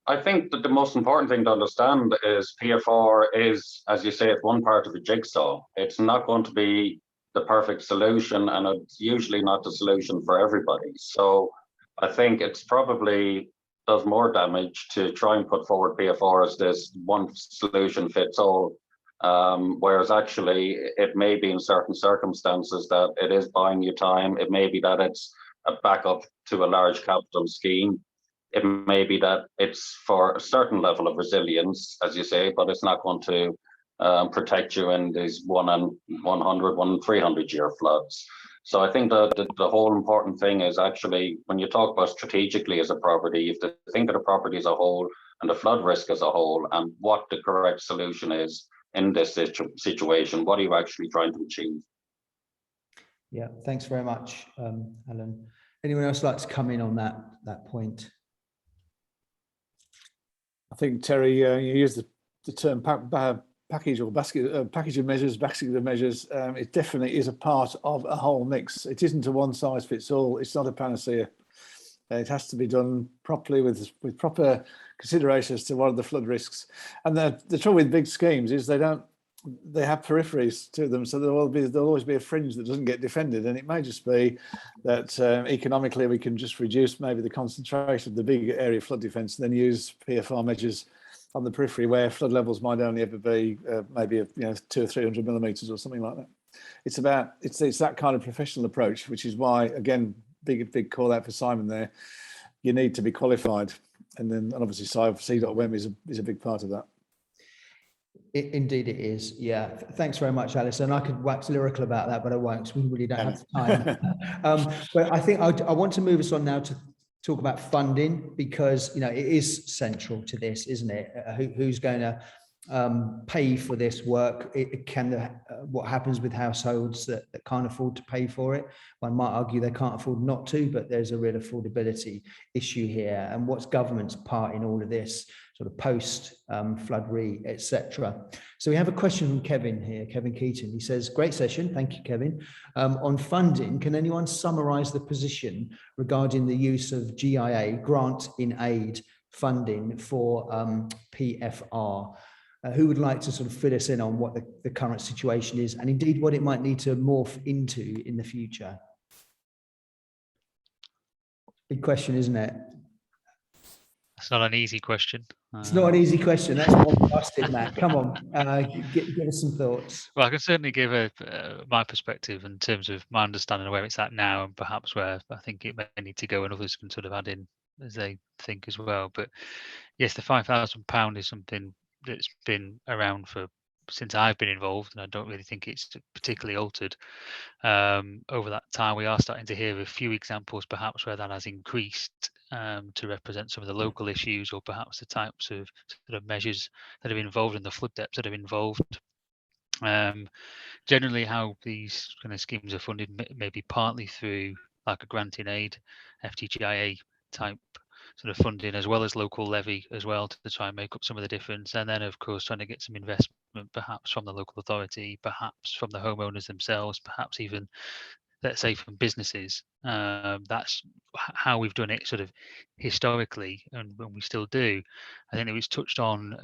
I think that the most important thing to understand is PFR is, as you say, it's one part of a jigsaw. It's not going to be the perfect solution, and it's usually not the solution for everybody. So I think it's probably does more damage to try and put forward PFR as this one solution fits all, whereas actually it may be in certain circumstances that it is buying you time. It may be that it's a backup to a large capital scheme. It may be that it's for a certain level of resilience, as you say, but it's not going to protect you in these 1 in 100, 1 in 300 year floods. So I think the whole important thing is actually, when you talk about strategically as a property, you have to think of the property as a whole and the flood risk as a whole, and what the correct solution is in this situation. What are you actually trying to achieve? Yeah, thanks very much, Alan. Anyone else like to come in on that point? I think, Terry, you used the term package or basket, package of measures, basket of measures. It definitely is a part of a whole mix. It isn't a one size fits all. It's not a panacea. It has to be done properly with proper considerations to what are the flood risks. And the trouble with big schemes is they have peripheries to them, so there'll always be a fringe that doesn't get defended. And it may just be that economically we can just reduce maybe the concentration of the big area flood defence, and then use PFR measures on the periphery where flood levels might only ever be maybe 200 or 300 millimetres or something like that. It's that kind of professional approach, which is why, again, big call out for Simon there. You need to be qualified, and obviously CIWEM is a big part of that. Indeed it is. Yeah, thanks very much, Alice. And I could wax lyrical about that, but I won't, because we really don't have time. But I think I want to move us on now to talk about funding, because it is central to this, isn't it? Who's going to pay for this work? What happens with households that can't afford to pay for it? One might argue they can't afford not to, but there's a real affordability issue here. And what's government's part in all of this, sort of post flood re, etc. So we have a question from Kevin here, Kevin Keaton. He says, great session, thank you, Kevin. On funding, can anyone summarise the position regarding the use of GIA, grant in aid funding for PFR? Who would like to sort of fill us in on what the current situation is, and indeed what it might need to morph into in the future? Big question, isn't it? It's not an easy question. It's not an easy question. That's bombastic, Matt. Come on, give us some thoughts. Well, I can certainly give my perspective in terms of my understanding of where it's at now, and perhaps where I think it may need to go, and others can sort of add in as they think as well. But yes, the £5,000 is something that's been around since I've been involved, and I don't really think it's particularly altered over that time. We are starting to hear a few examples perhaps where that has increased to represent some of the local issues, or perhaps the types of sort of measures that are involved in the flood depths that are involved. Generally, how these kind of schemes are funded may be partly through like a grant in aid, FTGIA type sort of funding, as well as local levy as well, to try and make up some of the difference. And then, of course, trying to get some investment perhaps from the local authority, perhaps from the homeowners themselves, perhaps even, let's say, from businesses. That's how we've done it sort of historically, and when we still do. I think it was touched on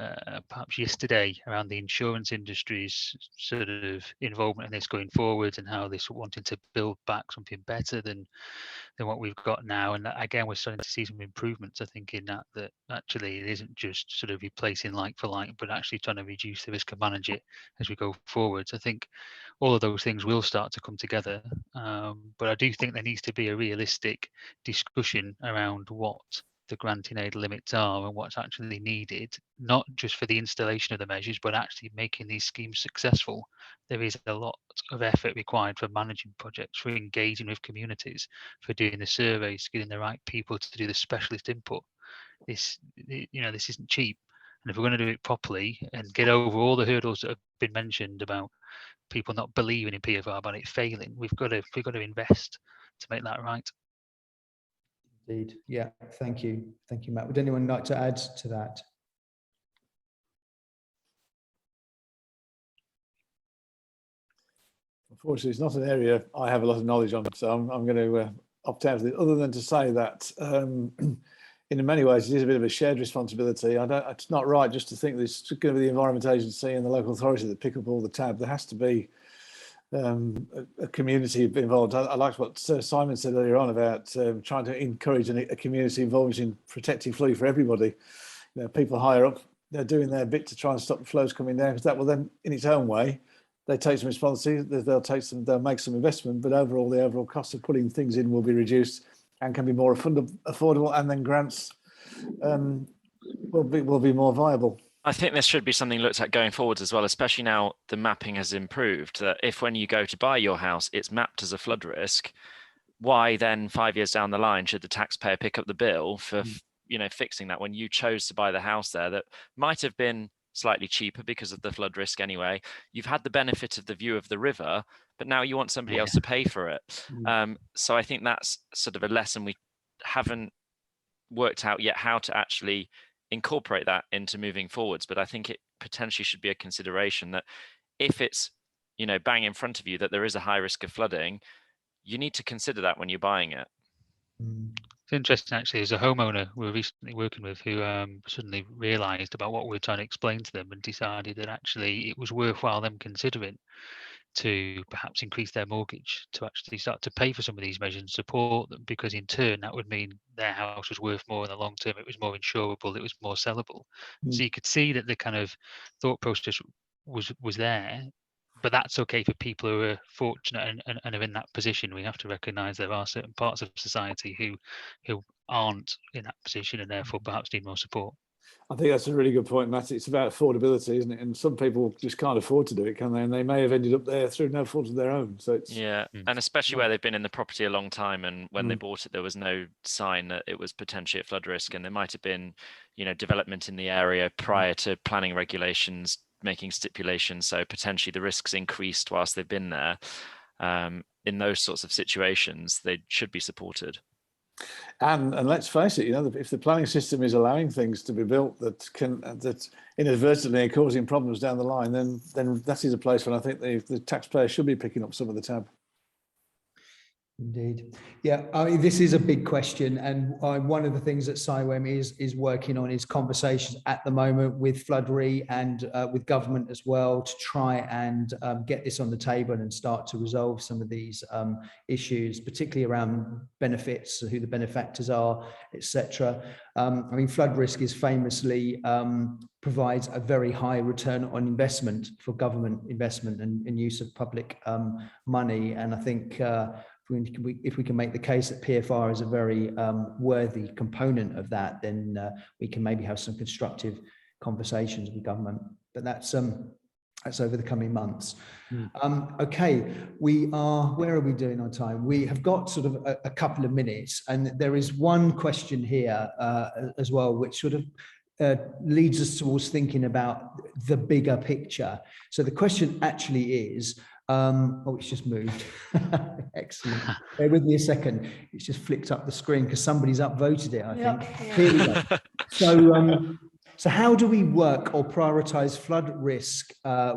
perhaps yesterday around the insurance industry's sort of involvement in this going forward, and how they're wanting to build back something better than what we've got now. And again, we're starting to see some improvements, I think, in that actually it isn't just sort of replacing like for like, but actually trying to reduce the risk and manage it as we go forwards. I think all of those things will start to come together, but I do think there needs to be a realistic discussion around what the grant in aid limits are and what's actually needed, not just for the installation of the measures, but actually making these schemes successful. There is a lot of effort required for managing projects, for engaging with communities, for doing the surveys, getting the right people to do the specialist input. This isn't cheap. And if we're going to do it properly and get over all the hurdles that have been mentioned about people not believing in PFR, about it failing, we've got to invest to make that right. Indeed. Yeah, thank you, Matt. Would anyone like to add to that? Unfortunately, it's not an area I have a lot of knowledge on, so I'm going to opt out of it, other than to say that in many ways it is a bit of a shared responsibility. It's not right just to think there's going to be the Environment Agency and the local authority that pick up all the tab. There has to be a community involved. I liked what Simon said earlier on about trying to encourage a community involvement in protecting flow for everybody. People higher up, they're doing their bit to try and stop the flows coming down, because that will then, in its own way, they take some responsibility. They'll make some investment, but overall, the overall cost of putting things in will be reduced and can be more affordable, and then grants will be more viable. I think this should be something looked at going forwards as well, especially now the mapping has improved. That if when you go to buy your house, it's mapped as a flood risk, why then 5 years down the line should the taxpayer pick up the bill for fixing that when you chose to buy the house there that might have been slightly cheaper because of the flood risk anyway? You've had the benefit of the view of the river, but now you want somebody else to pay for it. So I think that's sort of a lesson we haven't worked out yet, how to actually incorporate that into moving forwards. But I think it potentially should be a consideration that if it's bang in front of you that there is a high risk of flooding, you need to consider that when you're buying it. It's interesting, actually, as a homeowner we're recently working with who suddenly realised about what we were trying to explain to them and decided that actually it was worthwhile them considering to perhaps increase their mortgage to actually start to pay for some of these measures and support them, because in turn that would mean their house was worth more in the long term, it was more insurable, it was more sellable. So you could see that the kind of thought process was there. But that's okay for people who are fortunate and are in that position. We have to recognise there are certain parts of society who aren't in that position and therefore perhaps need more support. I think that's a really good point, Matt. It's about affordability, isn't it? And some people just can't afford to do it, can they? And they may have ended up there through no fault of their own. So it's and especially where they've been in the property a long time, and when they bought it, there was no sign that it was potentially at flood risk, and there might have been, development in the area prior to planning regulations making stipulations, so potentially the risks increased whilst they've been there. In those sorts of situations, they should be supported. And let's face it, if the planning system is allowing things to be built that inadvertently are causing problems down the line, then that is a place where I think the taxpayer should be picking up some of the tab. Indeed. Yeah, I mean, this is a big question, and one of the things that CIWEM is working on is conversations at the moment with Floodry and with government as well to try and get this on the table and start to resolve some of these issues, particularly around benefits, who the benefactors are, etc. I mean, flood risk is famously provides a very high return on investment for government investment and use of public money, and I think if we can make the case that PFR is a very worthy component of that, then we can maybe have some constructive conversations with government. But that's over the coming months. Okay, where are we doing on time? We have got sort of a couple of minutes, and there is one question here as well, which sort of leads us towards thinking about the bigger picture. So the question actually is, it's just moved. Excellent. Bear with me a second. It's just flicked up the screen because somebody's upvoted it, I think. Here we go. So how do we work or prioritise flood risk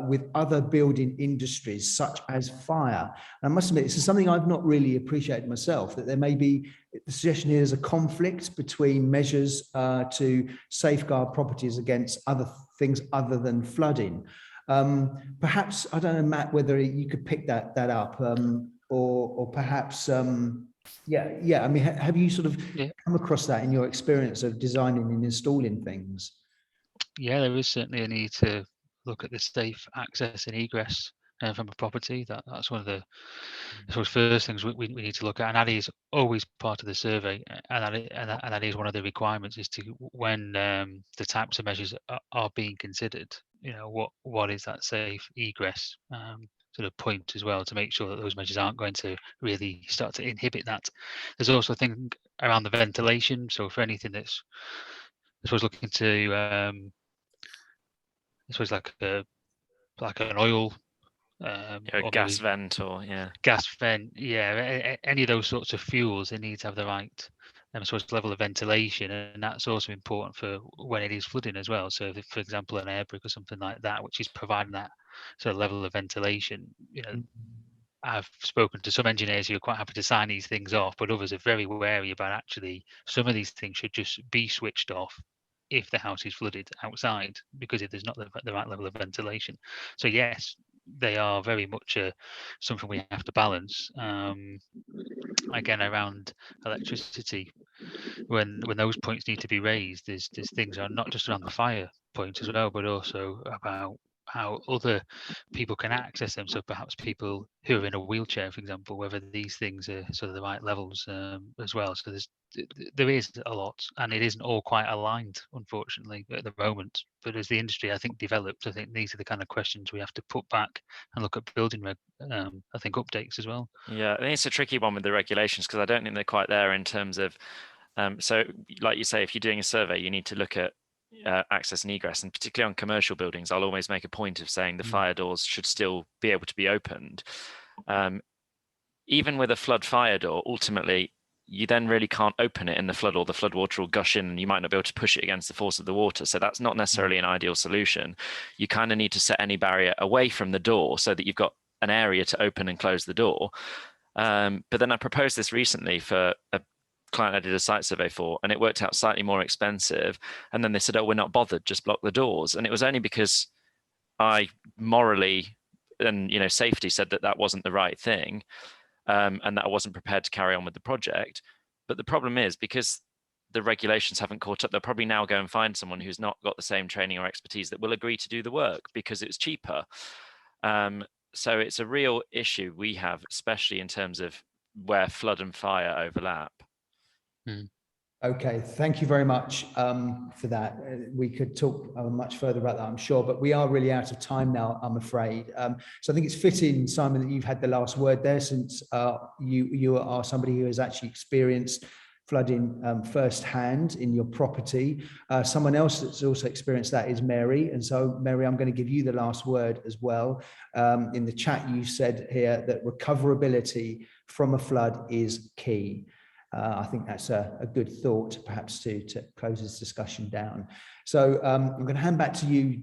with other building industries such as fire? And I must admit, this is something I've not really appreciated myself, that there may be, the suggestion here is a conflict between measures to safeguard properties against other things other than flooding. Perhaps, I don't know, Matt, whether you could pick that up, or perhaps, I mean, have you sort of come across that in your experience of designing and installing things? Yeah, there is certainly a need to look at the safe access and egress from a property. That's one of the first things we need to look at, and that is always part of the survey, and that is one of the requirements, is to, when the types of measures are being considered, what is that safe egress sort of point as well, to make sure that those measures aren't going to really start to inhibit that. There's also a thing around the ventilation. So for anything that's, I suppose, looking to I suppose like an oil or gas vent, or gas vent, any of those sorts of fuels, they need to have the right sort of level of ventilation, and that's also important for when it is flooding as well. So if, for example, an air brick or something like that, which is providing that sort of level of ventilation, I've spoken to some engineers who are quite happy to sign these things off, but others are very wary about actually some of these things should just be switched off if the house is flooded outside, because if there's not the right level of ventilation. So yes, they are very much something we have to balance. Again, around electricity, when those points need to be raised, there's things are not just around the fire point as well, but also about how other people can access them. So perhaps people who are in a wheelchair, for example, whether these things are sort of the right levels as well. So there is a lot, and it isn't all quite aligned, unfortunately, at the moment. But as the industry, I think, develops, I think these are the kind of questions we have to put back and look at building, I think, updates as well. Yeah, I think it's a tricky one with the regulations, because I don't think they're quite there in terms of, so like you say, if you're doing a survey, you need to look at access and egress, and particularly on commercial buildings, I'll always make a point of saying the fire doors should still be able to be opened. Even with a flood fire door, ultimately, you then really can't open it in the flood, or the flood water will gush in and you might not be able to push it against the force of the water. So that's not necessarily an ideal solution. You kind of need to set any barrier away from the door so that you've got an area to open and close the door. But then I proposed this recently for a client I did a site survey for, and it worked out slightly more expensive. And then they said, oh, we're not bothered, just block the doors. And it was only because I morally and safety said that wasn't the right thing. And that I wasn't prepared to carry on with the project. But the problem is, because the regulations haven't caught up, they'll probably now go and find someone who's not got the same training or expertise that will agree to do the work because it's cheaper. So it's a real issue we have, especially in terms of where flood and fire overlap. Okay, thank you very much for that. We could talk much further about that, I'm sure, but we are really out of time now, I'm afraid. So I think it's fitting, Simon, that you've had the last word there, since you are somebody who has actually experienced flooding firsthand in your property. Someone else that's also experienced that is Mary. And so, Mary, I'm going to give you the last word as well. In the chat, you said here that recoverability from a flood is key. I think that's a good thought, perhaps, to close this discussion down. So I'm going to hand back to you,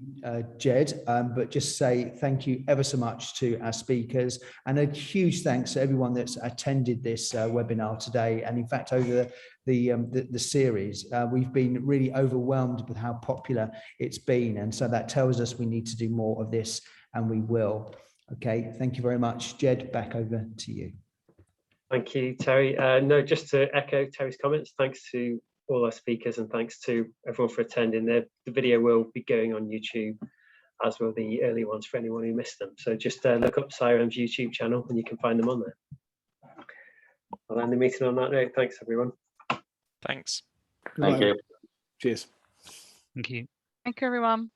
Jed, but just say thank you ever so much to our speakers, and a huge thanks to everyone that's attended this webinar today. And in fact, over the series, we've been really overwhelmed with how popular it's been. And so that tells us we need to do more of this, and we will. Okay, thank you very much. Jed, back over to you. Thank you, Terry. No, just to echo Terry's comments, thanks to all our speakers and thanks to everyone for attending. The video will be going on YouTube, as will the early ones for anyone who missed them. So just look up CIWEM's YouTube channel and you can find them on there. I'll end the meeting on that note. Thanks, everyone. Thanks. Thank you. Cheers. Thank you. Thank you, everyone.